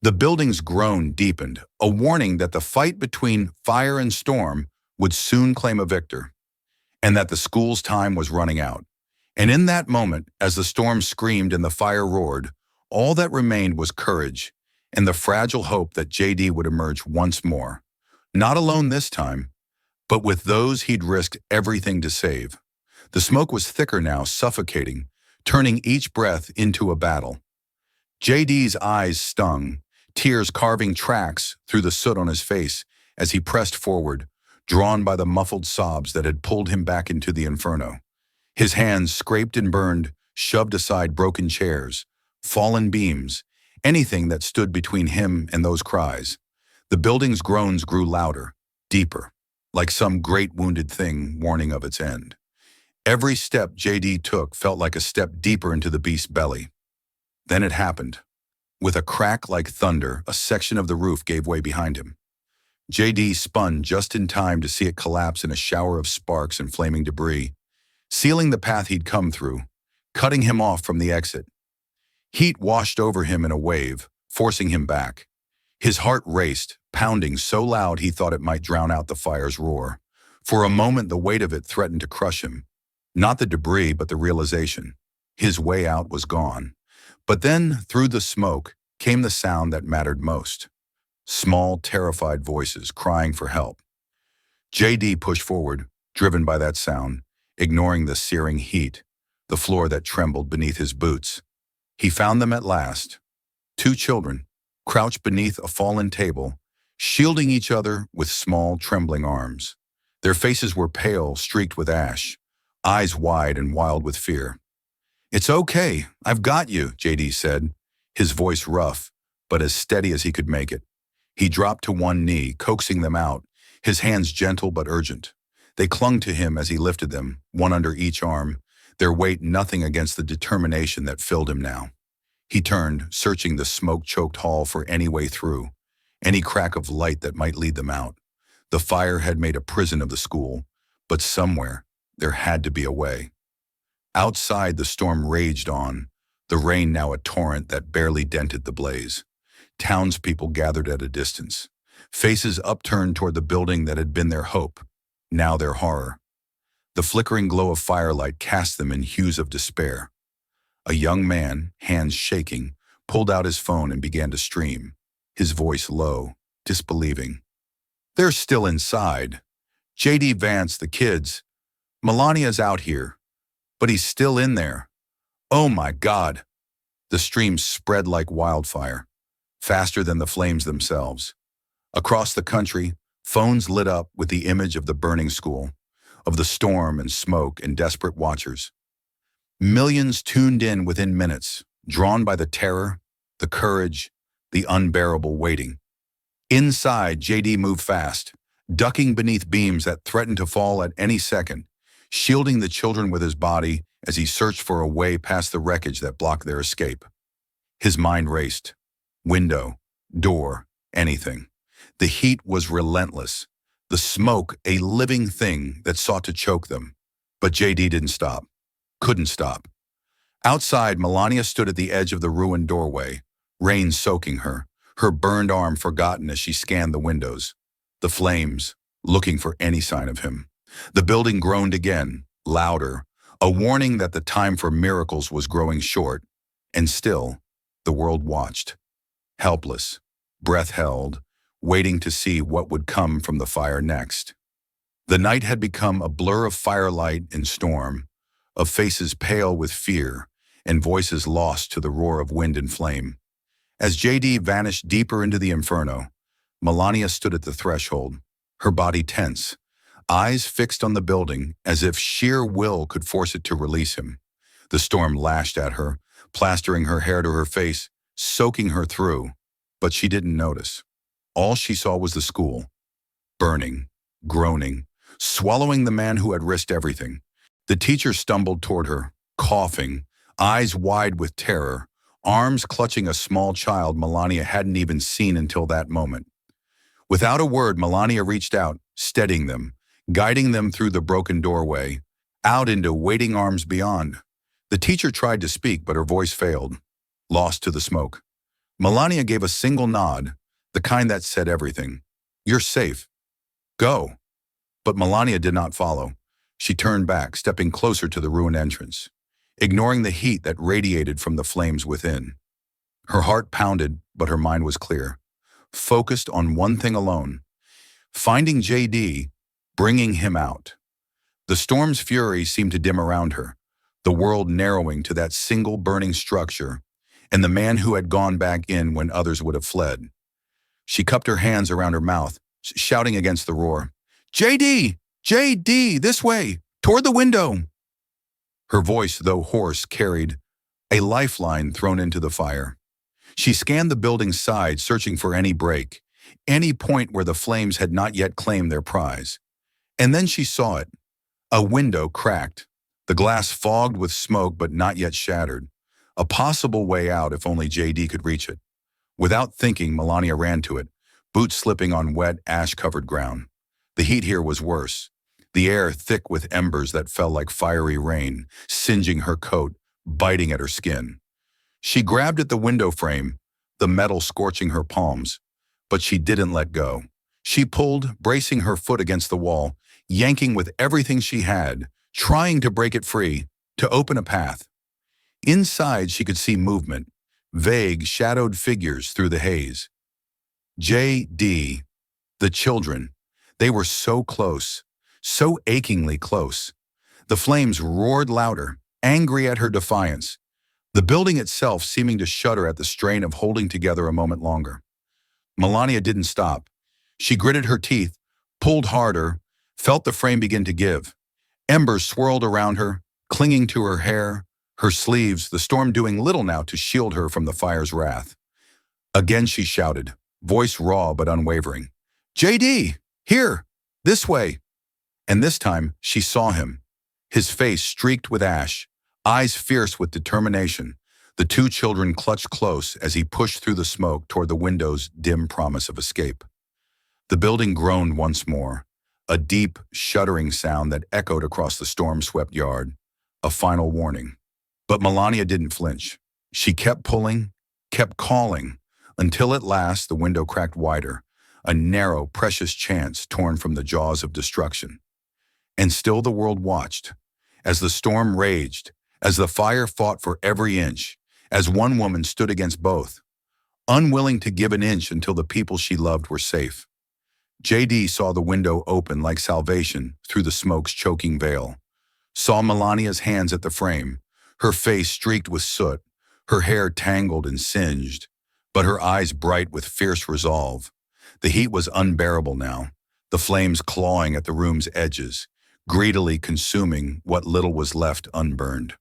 The building's groan deepened, a warning that the fight between fire and storm would soon claim a victor, and that the school's time was running out. And in that moment, as the storm screamed and the fire roared, all that remained was courage and the fragile hope that JD would emerge once more. Not alone this time, but with those he'd risked everything to save. The smoke was thicker now, suffocating, turning each breath into a battle. JD's eyes stung, tears carving tracks through the soot on his face as he pressed forward, drawn by the muffled sobs that had pulled him back into the inferno. His hands, scraped and burned, shoved aside broken chairs, fallen beams, anything that stood between him and those cries. The building's groans grew louder, deeper, like some great wounded thing warning of its end. Every step JD took felt like a step deeper into the beast's belly. Then it happened. With a crack like thunder, a section of the roof gave way behind him. JD spun just in time to see it collapse in a shower of sparks and flaming debris, sealing the path he'd come through, cutting him off from the exit. Heat washed over him in a wave, forcing him back. His heart raced, pounding so loud he thought it might drown out the fire's roar. For a moment, the weight of it threatened to crush him. Not the debris, but the realization. His way out was gone. But then, through the smoke, came the sound that mattered most. Small, terrified voices crying for help. JD pushed forward, driven by that sound, ignoring the searing heat, the floor that trembled beneath his boots. He found them at last. Two children, crouched beneath a fallen table, shielding each other with small, trembling arms. Their faces were pale, streaked with ash, eyes wide and wild with fear. "It's okay, I've got you," JD said, his voice rough, but as steady as he could make it. He dropped to one knee, coaxing them out, his hands gentle but urgent. They clung to him as he lifted them, one under each arm, their weight nothing against the determination that filled him now. He turned, searching the smoke-choked hall for any way through, any crack of light that might lead them out. The fire had made a prison of the school, but somewhere there had to be a way. Outside, the storm raged on, the rain now a torrent that barely dented the blaze. Townspeople gathered at a distance, faces upturned toward the building that had been their hope, now their horror. The flickering glow of firelight cast them in hues of despair. A young man, hands shaking, pulled out his phone and began to stream, his voice low, disbelieving. "They're still inside. JD Vance, the kids. Melania's out here. But he's still in there. Oh my God!" The stream spread like wildfire, faster than the flames themselves. Across the country, phones lit up with the image of the burning school, of the storm and smoke and desperate watchers. Millions tuned in within minutes, drawn by the terror, the courage, the unbearable waiting. Inside, JD moved fast, ducking beneath beams that threatened to fall at any second, shielding the children with his body as he searched for a way past the wreckage that blocked their escape. His mind raced. Window, door, anything. The heat was relentless, the smoke a living thing that sought to choke them. But JD didn't stop. Couldn't stop. Outside, Melania stood at the edge of the ruined doorway, rain soaking her burned arm forgotten as she scanned the windows. The flames, looking for any sign of him. The building groaned again, louder, a warning that the time for miracles was growing short. And still, the world watched, helpless, breath held, waiting to see what would come from the fire next. The night had become a blur of firelight and storm, of faces pale with fear and voices lost to the roar of wind and flame. As JD vanished deeper into the inferno, Melania stood at the threshold, her body tense, eyes fixed on the building as if sheer will could force it to release him. The storm lashed at her, plastering her hair to her face, soaking her through, but she didn't notice. All she saw was the school, burning, groaning, swallowing the man who had risked everything. The teacher stumbled toward her, coughing, eyes wide with terror, arms clutching a small child Melania hadn't even seen until that moment. Without a word, Melania reached out, steadying them, guiding them through the broken doorway, out into waiting arms beyond. The teacher tried to speak, but her voice failed, lost to the smoke. Melania gave a single nod, the kind that said everything. "You're safe. Go." But Melania did not follow. She turned back, stepping closer to the ruined entrance, ignoring the heat that radiated from the flames within. Her heart pounded, but her mind was clear, focused on one thing alone: finding JD, bringing him out. The storm's fury seemed to dim around her, the world narrowing to that single burning structure, and the man who had gone back in when others would have fled. She cupped her hands around her mouth, shouting against the roar, "JD! JD! This way! Toward the window!" Her voice, though hoarse, carried a lifeline thrown into the fire. She scanned the building's side, searching for any break, any point where the flames had not yet claimed their prize. And then she saw it. A window cracked, the glass fogged with smoke but not yet shattered. A possible way out if only JD could reach it. Without thinking, Melania ran to it, boots slipping on wet, ash-covered ground. The heat here was worse, the air thick with embers that fell like fiery rain, singeing her coat, biting at her skin. She grabbed at the window frame, the metal scorching her palms, but she didn't let go. She pulled, bracing her foot against the wall, yanking with everything she had, trying to break it free, to open a path. Inside, she could see movement, vague, shadowed figures through the haze. JD, the children, they were so close, so achingly close. The flames roared louder, angry at her defiance, the building itself seeming to shudder at the strain of holding together a moment longer. Melania didn't stop. She gritted her teeth, pulled harder, felt the frame begin to give. Embers swirled around her, clinging to her hair, her sleeves, the storm doing little now to shield her from the fire's wrath. Again she shouted, voice raw but unwavering, "JD, here, this way." And this time she saw him, his face streaked with ash, eyes fierce with determination. The two children clutched close as he pushed through the smoke toward the window's dim promise of escape. The building groaned once more, a deep, shuddering sound that echoed across the storm-swept yard, a final warning. But Melania didn't flinch. She kept pulling, kept calling, until at last the window cracked wider, a narrow, precious chance torn from the jaws of destruction. And still the world watched, as the storm raged, as the fire fought for every inch, as one woman stood against both, unwilling to give an inch until the people she loved were safe. JD saw the window open like salvation through the smoke's choking veil, saw Melania's hands at the frame, her face streaked with soot, her hair tangled and singed, but her eyes bright with fierce resolve. The heat was unbearable now, the flames clawing at the room's edges, greedily consuming what little was left unburned.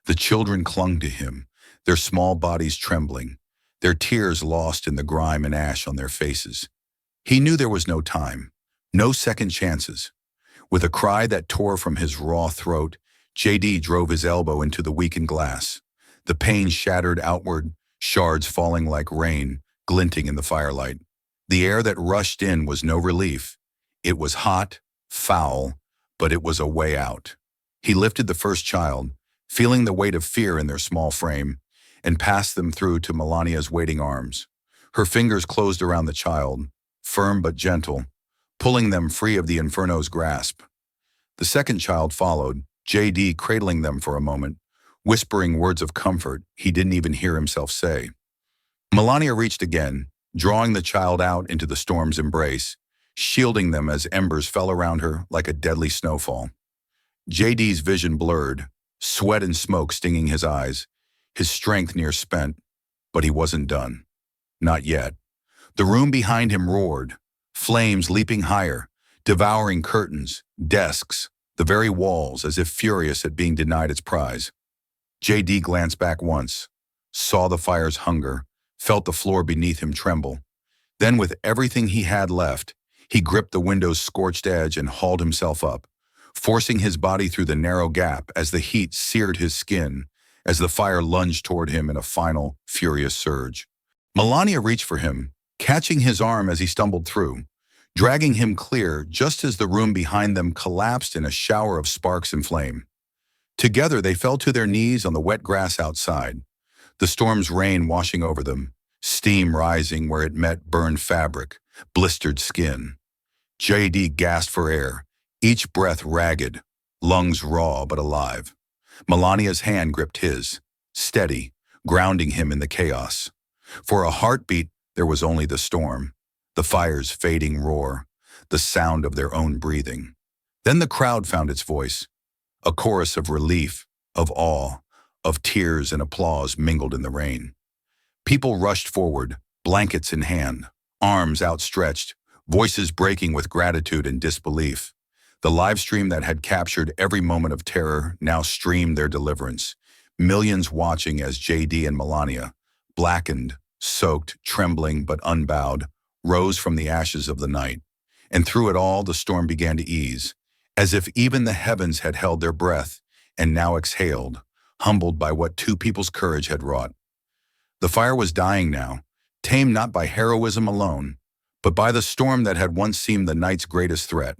The children clung to him, their small bodies trembling, their tears lost in the grime and ash on their faces. He knew there was no time, no second chances. With a cry that tore from his raw throat, JD drove his elbow into the weakened glass. The pane shattered outward, shards falling like rain, glinting in the firelight. The air that rushed in was no relief. It was hot, foul, but it was a way out. He lifted the first child, feeling the weight of fear in their small frame, and passed them through to Melania's waiting arms. Her fingers closed around the child, firm but gentle, pulling them free of the inferno's grasp. The second child followed, JD cradling them for a moment, whispering words of comfort he didn't even hear himself say. Melania reached again, drawing the child out into the storm's embrace, shielding them as embers fell around her like a deadly snowfall. JD's vision blurred, sweat and smoke stinging his eyes, his strength near spent, but he wasn't done. Not yet. The room behind him roared, flames leaping higher, devouring curtains, desks, the very walls, as if furious at being denied its prize. JD glanced back once, saw the fire's hunger, felt the floor beneath him tremble. Then, with everything he had left, He gripped the window's scorched edge and hauled himself up, forcing his body through the narrow gap as the heat seared his skin, as the fire lunged toward him in a final, furious surge. Melania reached for him, catching his arm as he stumbled through, dragging him clear just as the room behind them collapsed in a shower of sparks and flame. Together they fell to their knees on the wet grass outside, the storm's rain washing over them, steam rising where it met burned fabric, blistered skin. J.D. gasped for air, each breath ragged, lungs raw but alive. Melania's hand gripped his, steady, grounding him in the chaos. For a heartbeat, there was only the storm, the fire's fading roar, the sound of their own breathing. Then the crowd found its voice, a chorus of relief, of awe, of tears and applause mingled in the rain. People rushed forward, blankets in hand, arms outstretched, voices breaking with gratitude and disbelief. The live stream that had captured every moment of terror now streamed their deliverance, millions watching as J.D. and Melania, blackened, soaked, trembling but unbowed, rose from the ashes of the night. And through it all, the storm began to ease, as if even the heavens had held their breath and now exhaled, humbled by what two people's courage had wrought. The fire was dying now, tamed not by heroism alone, but by the storm that had once seemed the night's greatest threat.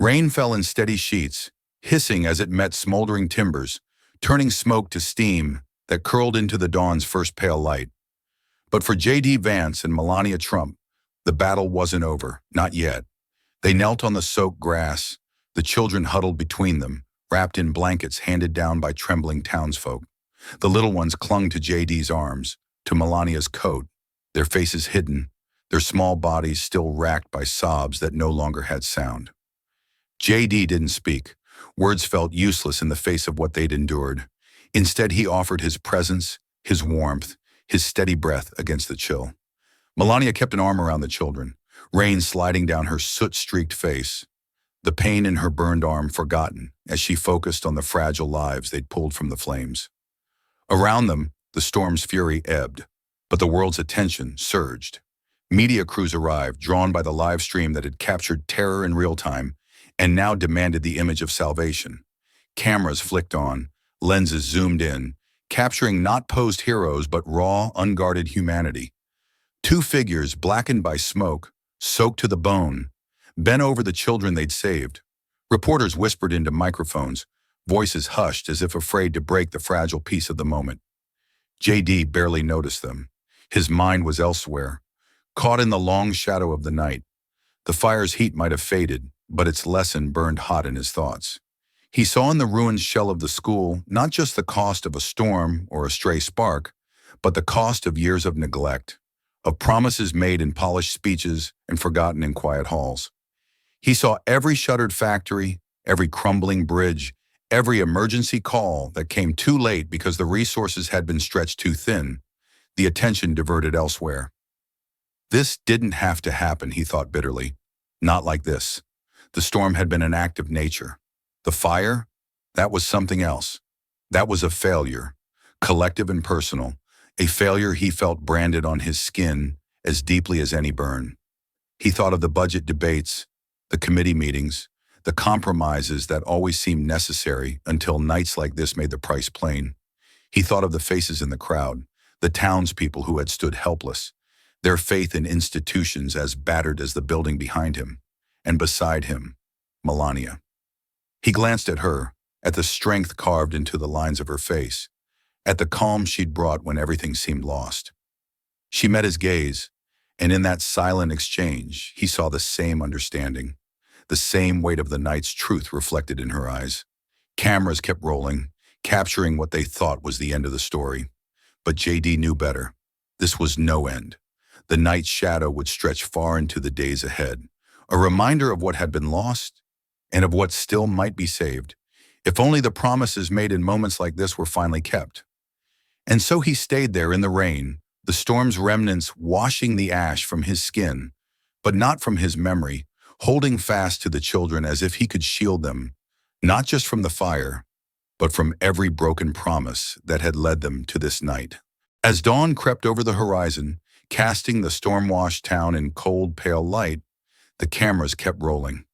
Rain fell in steady sheets, hissing as it met smoldering timbers, turning smoke to steam that curled into the dawn's first pale light. But for J.D. Vance and Melania Trump, the battle wasn't over, not yet. They knelt on the soaked grass, the children huddled between them, wrapped in blankets handed down by trembling townsfolk. The little ones clung to J.D.'s arms, to Melania's coat, their faces hidden, their small bodies still racked by sobs that no longer had sound. J.D. didn't speak. Words felt useless in the face of what they'd endured. Instead, he offered his presence, his warmth, his steady breath against the chill. Melania kept an arm around the children, rain sliding down her soot-streaked face, the pain in her burned arm forgotten as she focused on the fragile lives they'd pulled from the flames. Around them, the storm's fury ebbed, but the world's attention surged. Media crews arrived, drawn by the live stream that had captured terror in real time and now demanded the image of salvation. Cameras flicked on, lenses zoomed in, capturing not posed heroes but raw, unguarded humanity. Two figures, blackened by smoke, soaked to the bone, bent over the children they'd saved. Reporters whispered into microphones, voices hushed as if afraid to break the fragile peace of the moment. J.D. barely noticed them. His mind was elsewhere, caught in the long shadow of the night. The fire's heat might have faded, but its lesson burned hot in his thoughts. He saw in the ruined shell of the school not just the cost of a storm or a stray spark, but the cost of years of neglect, of promises made in polished speeches and forgotten in quiet halls. He saw every shuttered factory, every crumbling bridge, every emergency call that came too late because the resources had been stretched too thin, the attention diverted elsewhere. This didn't have to happen, he thought bitterly. Not like this. The storm had been an act of nature. The fire? That was something else. That was a failure, collective and personal, a failure he felt branded on his skin as deeply as any burn. He thought of the budget debates, the committee meetings, the compromises that always seemed necessary until nights like this made the price plain. He thought of the faces in the crowd, the townspeople who had stood helpless, their faith in institutions as battered as the building behind him, and beside him, Melania. He glanced at her, at the strength carved into the lines of her face, at the calm she'd brought when everything seemed lost. She met his gaze, and in that silent exchange, he saw the same understanding, the same weight of the night's truth reflected in her eyes. Cameras kept rolling, capturing what they thought was the end of the story. But J.D. knew better. This was no end. The night's shadow would stretch far into the days ahead, a reminder of what had been lost and of what still might be saved, if only the promises made in moments like this were finally kept. And so he stayed there in the rain, the storm's remnants washing the ash from his skin, but not from his memory, holding fast to the children as if he could shield them, not just from the fire, but from every broken promise that had led them to this night. As dawn crept over the horizon, casting the storm-washed town in cold, pale light, The cameras kept rolling.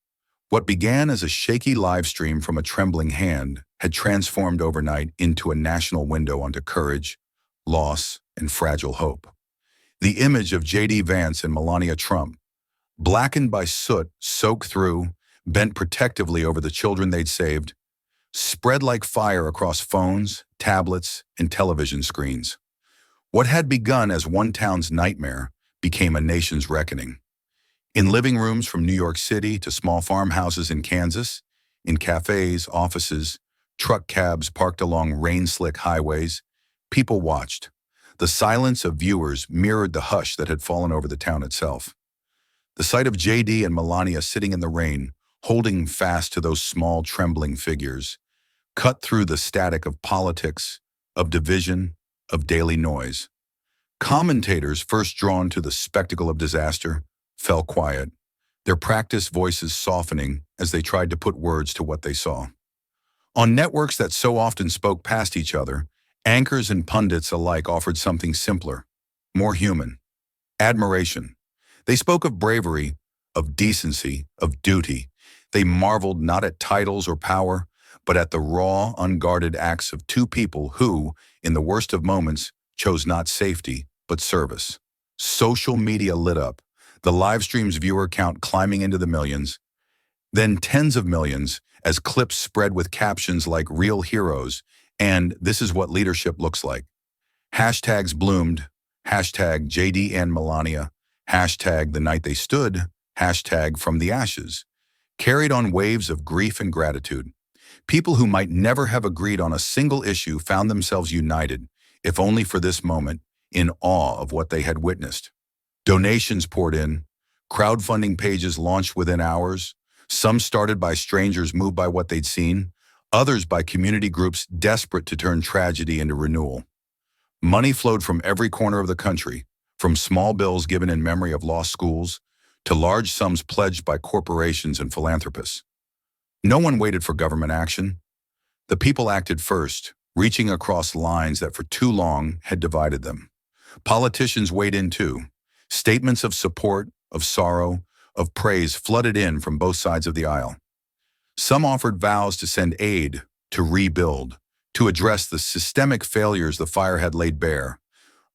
What began as a shaky live stream from a trembling hand had transformed overnight into a national window onto courage, loss, and fragile hope. The image of J.D. Vance and Melania Trump, blackened by soot soaked through, bent protectively over the children they'd saved, spread like fire across phones, tablets, and television screens. What had begun as one town's nightmare became a nation's reckoning. In living rooms from New York City to small farmhouses in Kansas, in cafes, offices, truck cabs parked along rain-slick highways, people watched. The silence of viewers mirrored the hush that had fallen over the town itself. The sight of J.D. and Melania sitting in the rain, holding fast to those small, trembling figures, cut through the static of politics, of division, of daily noise. Commentators, first drawn to the spectacle of disaster, fell quiet, their practiced voices softening as they tried to put words to what they saw. On networks that so often spoke past each other, anchors and pundits alike offered something simpler, more human: admiration. They spoke of bravery, of decency, of duty. They marveled not at titles or power, but at the raw, unguarded acts of two people who, in the worst of moments, chose not safety, but service. Social media lit up, the live stream's viewer count climbing into the millions, then tens of millions as clips spread with captions like "real heroes" and "this is what leadership looks like." Hashtags bloomed, hashtag JD and Melania, hashtag the night they stood, hashtag from the ashes, carried on waves of grief and gratitude. People who might never have agreed on a single issue found themselves united, if only for this moment, in awe of what they had witnessed. Donations poured in, crowdfunding pages launched within hours, some started by strangers moved by what they'd seen, others by community groups desperate to turn tragedy into renewal. Money flowed from every corner of the country, from small bills given in memory of lost schools to large sums pledged by corporations and philanthropists. No one waited for government action. The people acted first, reaching across lines that for too long had divided them. Politicians weighed in too. Statements of support, of sorrow, of praise flooded in from both sides of the aisle. Some offered vows to send aid, to rebuild, to address the systemic failures the fire had laid bare.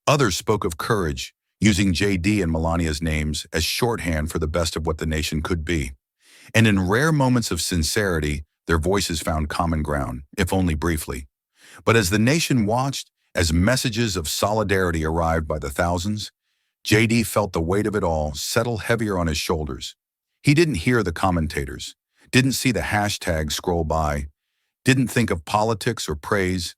Others spoke of courage, using J.D. and Melania's names as shorthand for the best of what the nation could be. And in rare moments of sincerity, their voices found common ground, if only briefly. But as the nation watched, as messages of solidarity arrived by the thousands, J.D. felt the weight of it all settle heavier on his shoulders. He didn't hear the commentators, didn't see the hashtags scroll by, didn't think of politics or praise.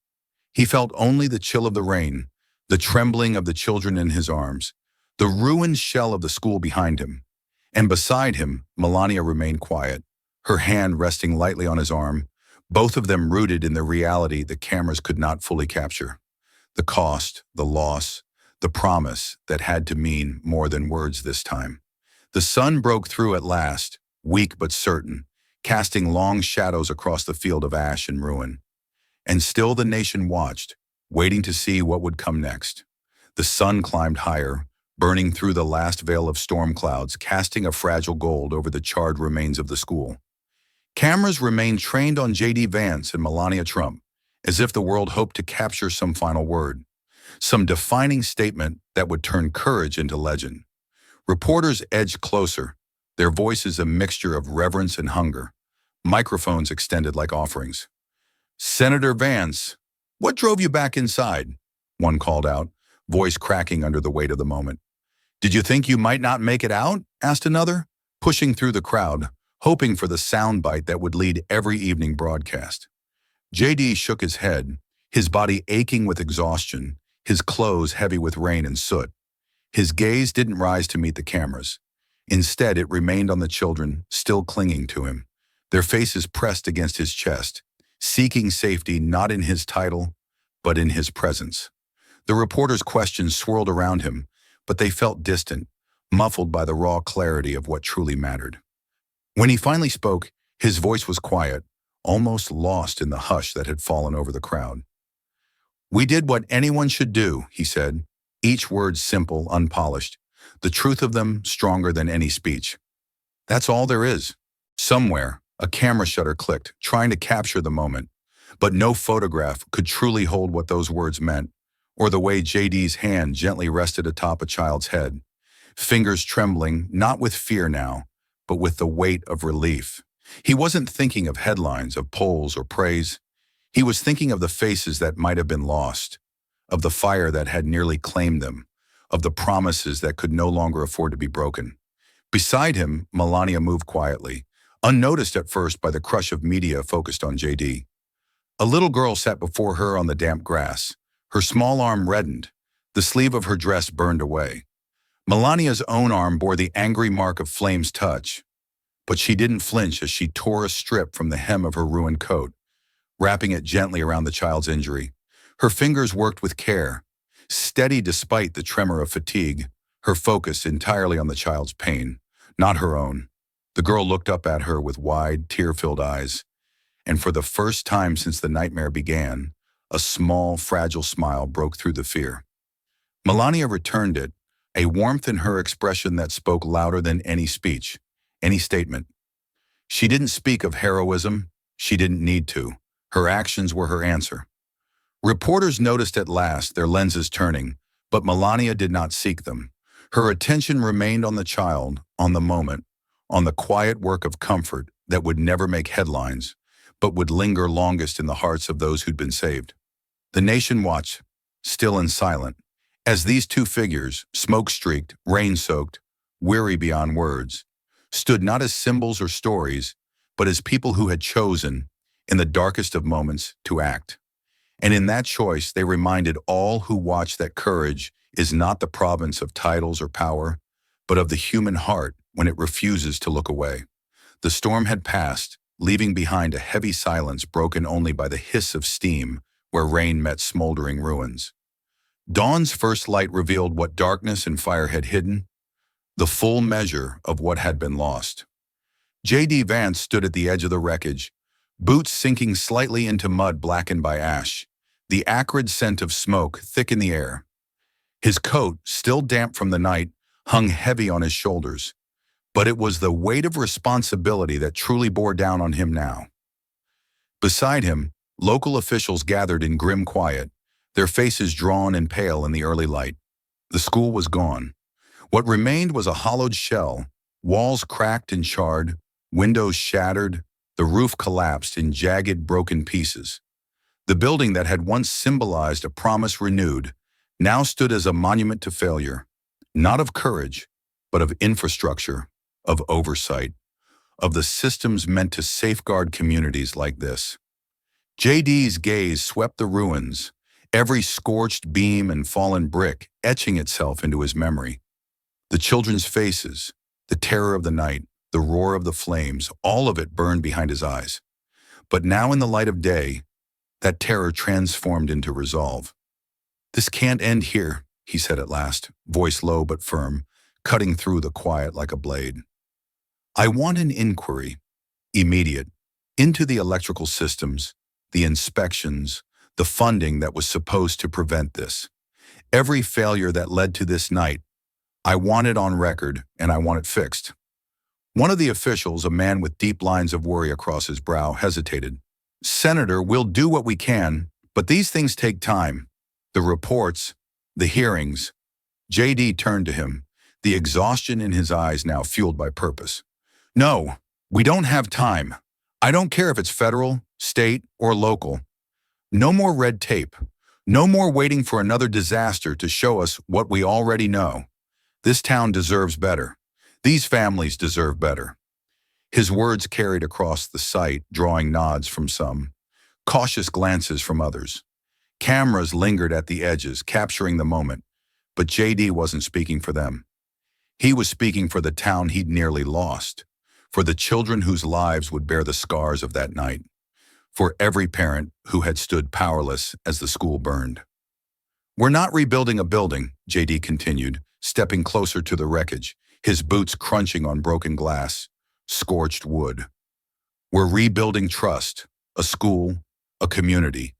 He felt only the chill of the rain, the trembling of the children in his arms, the ruined shell of the school behind him. And beside him, Melania remained quiet, her hand resting lightly on his arm, both of them rooted in the reality the cameras could not fully capture. The cost, the loss, the promise that had to mean more than words this time. The sun broke through at last, weak but certain, casting long shadows across the field of ash and ruin. And still the nation watched, waiting to see what would come next. The sun climbed higher, burning through the last veil of storm clouds, casting a fragile gold over the charred remains of the school. Cameras remained trained on J.D. Vance and Melania Trump, as if the world hoped to capture some final word, some defining statement that would turn courage into legend. Reporters edged closer, their voices a mixture of reverence and hunger, microphones extended like offerings. "Senator Vance, what drove you back inside?" one called out, voice cracking under the weight of the moment. "Did you think you might not make it out?" asked another, pushing through the crowd, hoping for the soundbite that would lead every evening broadcast. J.D. shook his head, his body aching with exhaustion, his clothes heavy with rain and soot. His gaze didn't rise to meet the cameras. Instead, it remained on the children, still clinging to him, their faces pressed against his chest, seeking safety not in his title, but in his presence. The reporter's questions swirled around him, but they felt distant, muffled by the raw clarity of what truly mattered. When he finally spoke, his voice was quiet, almost lost in the hush that had fallen over the crowd. "We did what anyone should do," he said, each word simple, unpolished, the truth of them stronger than any speech. That's all there is. Somewhere, a camera shutter clicked, trying to capture the moment, but no photograph could truly hold what those words meant, or the way JD's hand gently rested atop a child's head, fingers trembling, not with fear now, but with the weight of relief. He wasn't thinking of headlines, of polls or praise. He was thinking of the faces that might have been lost, of the fire that had nearly claimed them, of the promises that could no longer afford to be broken. Beside him, Melania moved quietly, unnoticed at first by the crush of media focused on JD. A little girl sat before her on the damp grass. Her small arm reddened. The sleeve of her dress burned away. Melania's own arm bore the angry mark of Flame's touch, but she didn't flinch as she tore a strip from the hem of her ruined coat, wrapping it gently around the child's injury. Her fingers worked with care, steady despite the tremor of fatigue, her focus entirely on the child's pain, not her own. The girl looked up at her with wide, tear-filled eyes, and for the first time since the nightmare began, a small, fragile smile broke through the fear. Melania returned it, a warmth in her expression that spoke louder than any speech, any statement. She didn't speak of heroism. She didn't need to. Her actions were her answer. Reporters noticed at last, their lenses turning, but Melania did not seek them. Her attention remained on the child, on the moment, on the quiet work of comfort that would never make headlines, but would linger longest in the hearts of those who'd been saved. The nation watched, still and silent, as these two figures, smoke-streaked, rain-soaked, weary beyond words, stood not as symbols or stories, but as people who had chosen, in the darkest of moments, to act. And in that choice, they reminded all who watch that courage is not the province of titles or power, but of the human heart when it refuses to look away. The storm had passed, leaving behind a heavy silence broken only by the hiss of steam where rain met smoldering ruins. Dawn's first light revealed what darkness and fire had hidden, the full measure of what had been lost. J.D. Vance stood at the edge of the wreckage, boots sinking slightly into mud blackened by ash, the acrid scent of smoke thick in the air. His coat, still damp from the night, hung heavy on his shoulders, but it was the weight of responsibility that truly bore down on him now. Beside him, local officials gathered in grim quiet, their faces drawn and pale in the early light. The school was gone. What remained was a hollowed shell, walls cracked and charred, windows shattered, the roof collapsed in jagged, broken pieces. The building that had once symbolized a promise renewed now stood as a monument to failure, not of courage, but of infrastructure, of oversight, of the systems meant to safeguard communities like this. JD's gaze swept the ruins, every scorched beam and fallen brick etching itself into his memory. The children's faces, the terror of the night, the roar of the flames, all of it burned behind his eyes. But now in the light of day, that terror transformed into resolve. "This can't end here," he said at last, voice low but firm, cutting through the quiet like a blade. "I want an inquiry, immediate, into the electrical systems, the inspections, the funding that was supposed to prevent this. Every failure that led to this night, I want it on record and I want it fixed." One of the officials, a man with deep lines of worry across his brow, hesitated. "Senator, we'll do what we can, but these things take time. The reports, the hearings." JD turned to him, the exhaustion in his eyes now fueled by purpose. "No, we don't have time. I don't care if it's federal, state, or local. No more red tape. No more waiting for another disaster to show us what we already know. This town deserves better. These families deserve better." His words carried across the site, drawing nods from some, cautious glances from others. Cameras lingered at the edges, capturing the moment, but JD wasn't speaking for them. He was speaking for the town he'd nearly lost, for the children whose lives would bear the scars of that night, for every parent who had stood powerless as the school burned. "We're not rebuilding a building," JD continued, stepping closer to the wreckage, his boots crunching on broken glass, scorched wood. "We're rebuilding trust, a school, a community.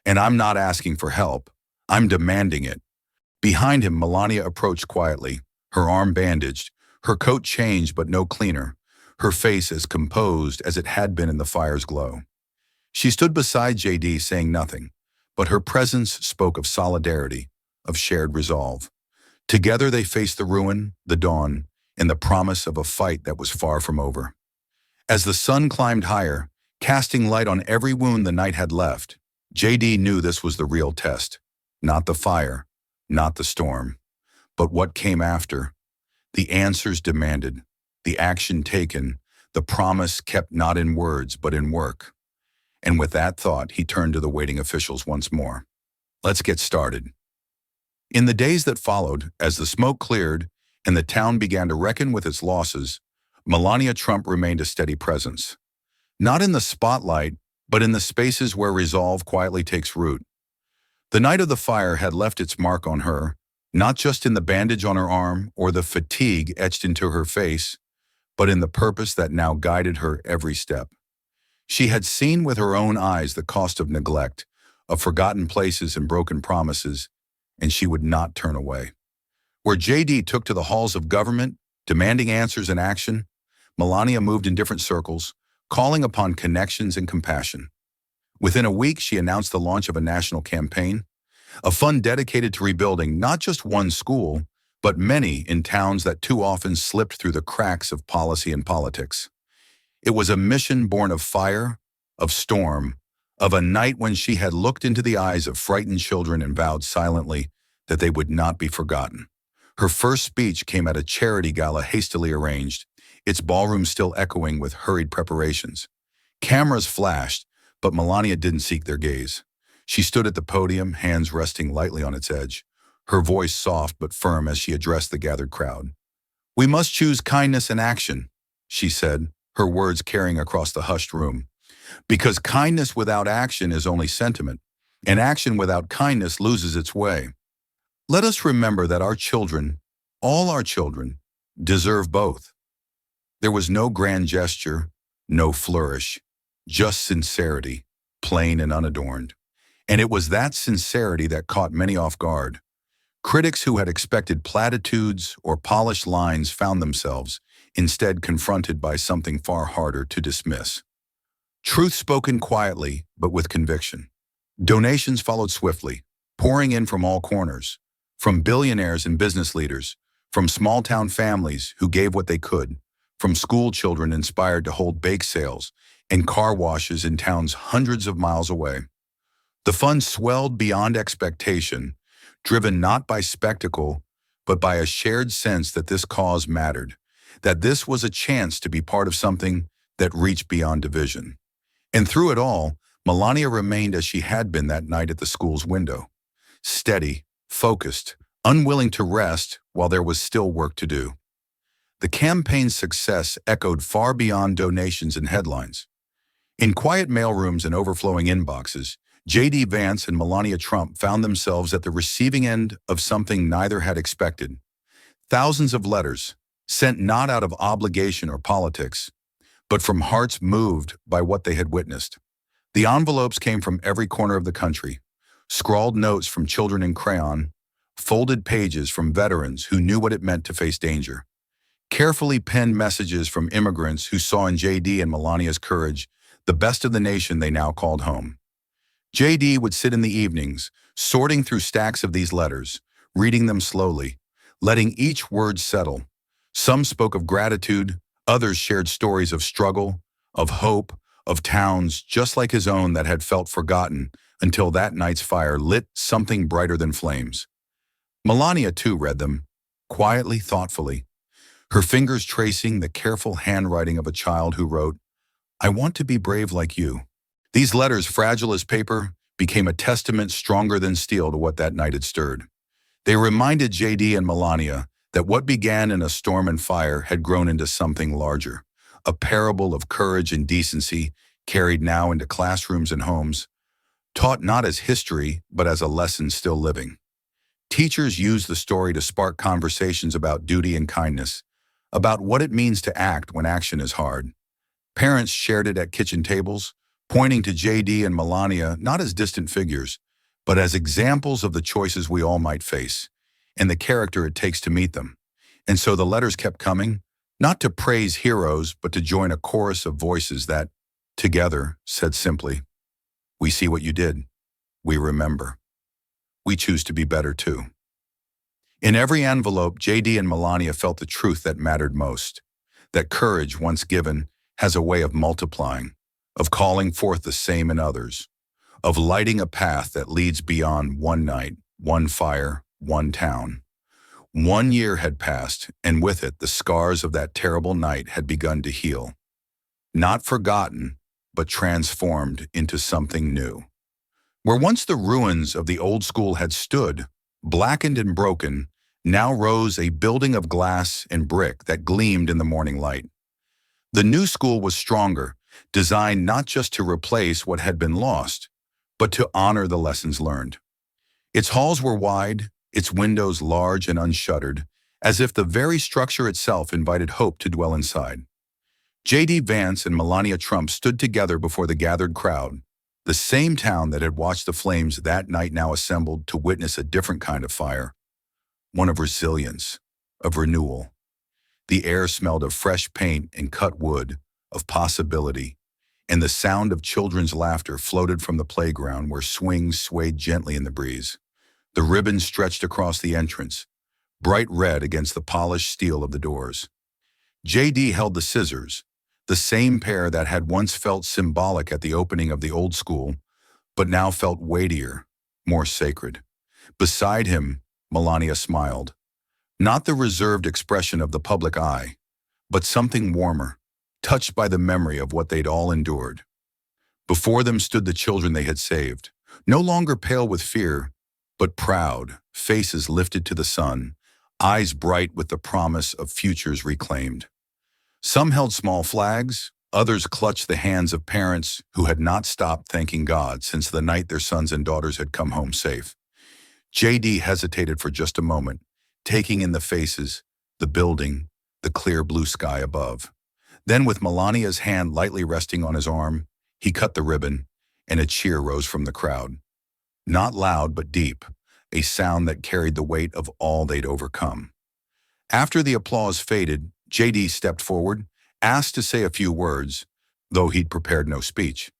And I'm not asking for help. I'm demanding it." Behind him, Melania approached quietly, her arm bandaged, her coat changed but no cleaner, her face as composed as it had been in the fire's glow. She stood beside JD saying nothing, but her presence spoke of solidarity, of shared resolve. Together they faced the ruin, the dawn, and the promise of a fight that was far from over. As the sun climbed higher, casting light on every wound the night had left, JD knew this was the real test. Not the fire, not the storm, but what came after. The answers demanded, the action taken, the promise kept not in words but in work. And with that thought, he turned to the waiting officials once more. Let's get started. In the days that followed, as the smoke cleared and the town began to reckon with its losses, Melania Trump remained a steady presence. Not in the spotlight, but in the spaces where resolve quietly takes root. The night of the fire had left its mark on her, not just in the bandage on her arm or the fatigue etched into her face, but in the purpose that now guided her every step. She had seen with her own eyes the cost of neglect, of forgotten places and broken promises, and she would not turn away. Where JD took to the halls of government, demanding answers and action, Melania moved in different circles, calling upon connections and compassion. Within a week, she announced the launch of a national campaign, a fund dedicated to rebuilding not just one school, but many in towns that too often slipped through the cracks of policy and politics. It was a mission born of fire, of storm, of a night when she had looked into the eyes of frightened children and vowed silently that they would not be forgotten. Her first speech came at a charity gala hastily arranged, its ballroom still echoing with hurried preparations. Cameras flashed, but Melania didn't seek their gaze. She stood at the podium, hands resting lightly on its edge, her voice soft but firm as she addressed the gathered crowd. "We must choose kindness and action," she said, her words carrying across the hushed room. "Because kindness without action is only sentiment, and action without kindness loses its way. Let us remember that our children, all our children, deserve both." There was no grand gesture, no flourish, just sincerity, plain and unadorned. And it was that sincerity that caught many off guard. Critics who had expected platitudes or polished lines found themselves instead confronted by something far harder to dismiss. Truth spoken quietly, but with conviction. Donations followed swiftly, pouring in from all corners, from billionaires and business leaders, from small-town families who gave what they could, from school children inspired to hold bake sales and car washes in towns hundreds of miles away. The fund swelled beyond expectation, driven not by spectacle, but by a shared sense that this cause mattered, that this was a chance to be part of something that reached beyond division. And through it all, Melania remained as she had been that night at the school's window, steady, focused, unwilling to rest while there was still work to do. The campaign's success echoed far beyond donations and headlines. In quiet mailrooms and overflowing inboxes, JD Vance and Melania Trump found themselves at the receiving end of something neither had expected. Thousands of letters, sent not out of obligation or politics, but from hearts moved by what they had witnessed. The envelopes came from every corner of the country, scrawled notes from children in crayon, folded pages from veterans who knew what it meant to face danger, carefully penned messages from immigrants who saw in JD and Melania's courage the best of the nation they now called home. JD would sit in the evenings, sorting through stacks of these letters, reading them slowly, letting each word settle. Some spoke of gratitude, others shared stories of struggle, of hope, of towns just like his own that had felt forgotten until that night's fire lit something brighter than flames. Melania too read them, quietly, thoughtfully, her fingers tracing the careful handwriting of a child who wrote, "I want to be brave like you." These letters, fragile as paper, became a testament stronger than steel to what that night had stirred. They reminded JD and Melania that what began in a storm and fire had grown into something larger, a parable of courage and decency carried now into classrooms and homes, taught not as history, but as a lesson still living. Teachers used the story to spark conversations about duty and kindness, about what it means to act when action is hard. Parents shared it at kitchen tables, pointing to JD and Melania not as distant figures, but as examples of the choices we all might face, and the character it takes to meet them. And so the letters kept coming, Not to praise heroes, but to join a chorus of voices that, together, said simply, "We see what you did. We remember. We choose to be better too." In every envelope, JD and Melania felt the truth that mattered most, that courage, once given, has a way of multiplying, of calling forth the same in others, of lighting a path that leads beyond one night, one fire, one town. 1 year had passed, and with it, the scars of that terrible night had begun to heal. Not forgotten, but transformed into something new. Where once the ruins of the old school had stood, blackened and broken, now rose a building of glass and brick that gleamed in the morning light. The new school was stronger, designed not just to replace what had been lost, but to honor the lessons learned. Its halls were wide, its windows large and unshuttered, as if the very structure itself invited hope to dwell inside. J.D. Vance and Melania Trump stood together before the gathered crowd. The same town that had watched the flames that night now assembled to witness a different kind of fire, one of resilience, of renewal. The air smelled of fresh paint and cut wood, of possibility, and the sound of children's laughter floated from the playground where swings swayed gently in the breeze. The ribbon stretched across the entrance, bright red against the polished steel of the doors. J.D. held the scissors, the same pair that had once felt symbolic at the opening of the old school, but now felt weightier, more sacred. Beside him, Melania smiled. Not the reserved expression of the public eye, but something warmer, touched by the memory of what they'd all endured. Before them stood the children they had saved, no longer pale with fear, but proud, faces lifted to the sun, eyes bright with the promise of futures reclaimed. Some held small flags, others clutched the hands of parents who had not stopped thanking God since the night their sons and daughters had come home safe. J.D. hesitated for just a moment, taking in the faces, the building, the clear blue sky above. Then, with Melania's hand lightly resting on his arm, he cut the ribbon, and a cheer rose from the crowd. Not loud, but deep, a sound that carried the weight of all they'd overcome. After the applause faded, J.D. stepped forward, asked to say a few words, though he'd prepared no speech.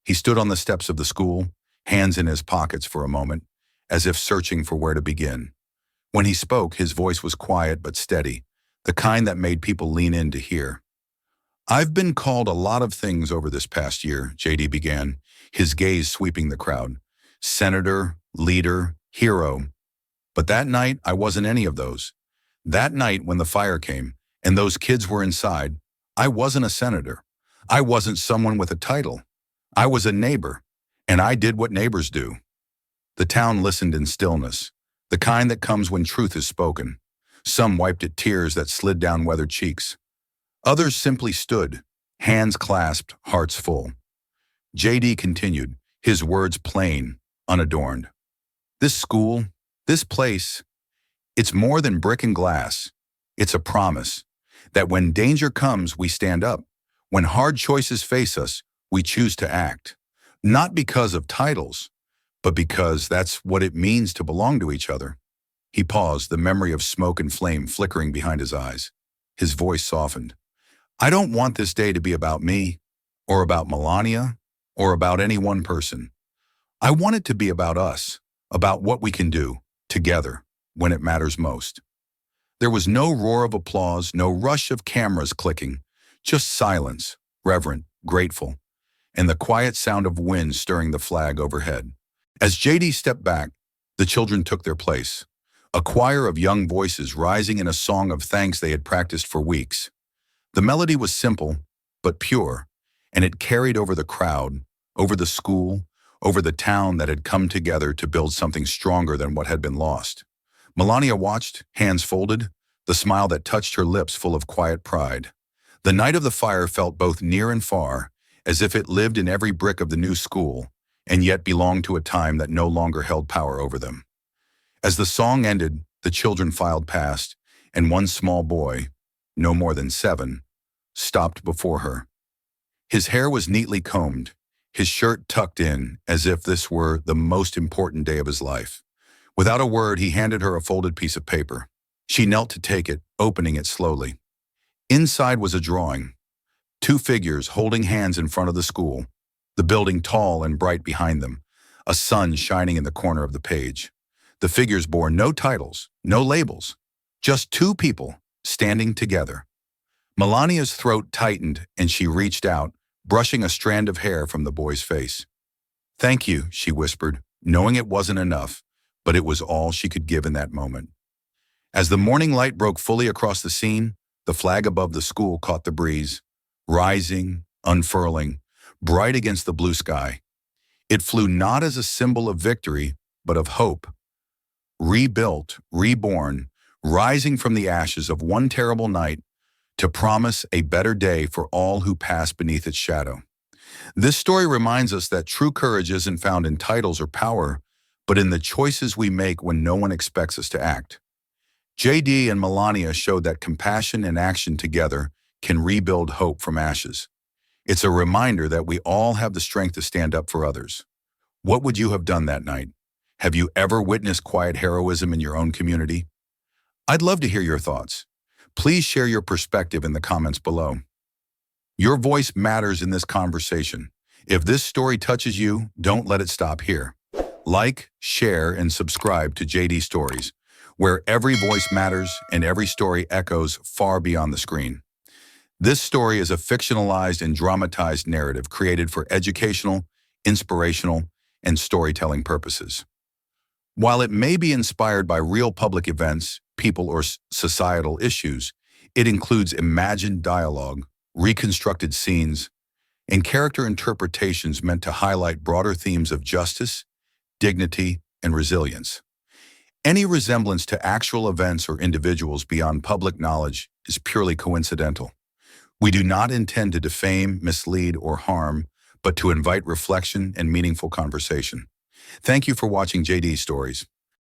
He stood on the steps of the school, hands in his pockets for a moment, as if searching for where to begin. When he spoke, his voice was quiet but steady, the kind that made people lean in to hear. "I've been called a lot of things over this past year," J.D. began, his gaze sweeping the crowd. "Senator, leader, hero. But that night, I wasn't any of those. That night when the fire came, and those kids were inside, I wasn't a senator. I wasn't someone with a title. I was a neighbor, and I did what neighbors do." The town listened in stillness, the kind that comes when truth is spoken. Some wiped at tears that slid down weathered cheeks. Others simply stood, hands clasped, hearts full. J.D. continued, his words plain, unadorned. "This school, this place, it's more than brick and glass. It's a promise that when danger comes, we stand up. When hard choices face us, we choose to act. Not because of titles, but because that's what it means to belong to each other." He paused, the memory of smoke and flame flickering behind his eyes. His voice softened. "I don't want this day to be about me, or about Melania, or about any one person. I want it to be about us, about what we can do, together, when it matters most." There was no roar of applause, no rush of cameras clicking, just silence, reverent, grateful, and the quiet sound of wind stirring the flag overhead. As J.D. stepped back, the children took their place, a choir of young voices rising in a song of thanks they had practiced for weeks. The melody was simple, but pure, and it carried over the crowd, over the school, over the town that had come together to build something stronger than what had been lost. Melania watched, hands folded, the smile that touched her lips full of quiet pride. The night of the fire felt both near and far, as if it lived in every brick of the new school, and yet belonged to a time that no longer held power over them. As the song ended, the children filed past, and one small boy, no more than 7, stopped before her. His hair was neatly combed, his shirt tucked in, as if this were the most important day of his life. Without a word, he handed her a folded piece of paper. She knelt to take it, opening it slowly. Inside was a drawing, two figures holding hands in front of the school, the building tall and bright behind them, a sun shining in the corner of the page. The figures bore no titles, no labels, just two people standing together. Melania's throat tightened and she reached out, brushing a strand of hair from the boy's face. "Thank you," she whispered, knowing it wasn't enough, but it was all she could give in that moment. As the morning light broke fully across the scene, the flag above the school caught the breeze, rising, unfurling, bright against the blue sky. It flew not as a symbol of victory, but of hope. Rebuilt, reborn, rising from the ashes of one terrible night to promise a better day for all who pass beneath its shadow. This story reminds us that true courage isn't found in titles or power, but in the choices we make when no one expects us to act. JD and Melania showed that compassion and action together can rebuild hope from ashes. It's a reminder that we all have the strength to stand up for others. What would you have done that night? Have you ever witnessed quiet heroism in your own community? I'd love to hear your thoughts. Please share your perspective in the comments below. Your voice matters in this conversation. If this story touches you, don't let it stop here. Like, share, and subscribe to JD Stories, where every voice matters and every story echoes far beyond the screen. This story is a fictionalized and dramatized narrative created for educational, inspirational, and storytelling purposes. While it may be inspired by real public events, people, or societal issues, it includes imagined dialogue, reconstructed scenes, and character interpretations meant to highlight broader themes of justice, dignity, and resilience. Any resemblance to actual events or individuals beyond public knowledge is purely coincidental. We do not intend to defame, mislead, or harm, but to invite reflection and meaningful conversation. Thank you for watching JD Stories.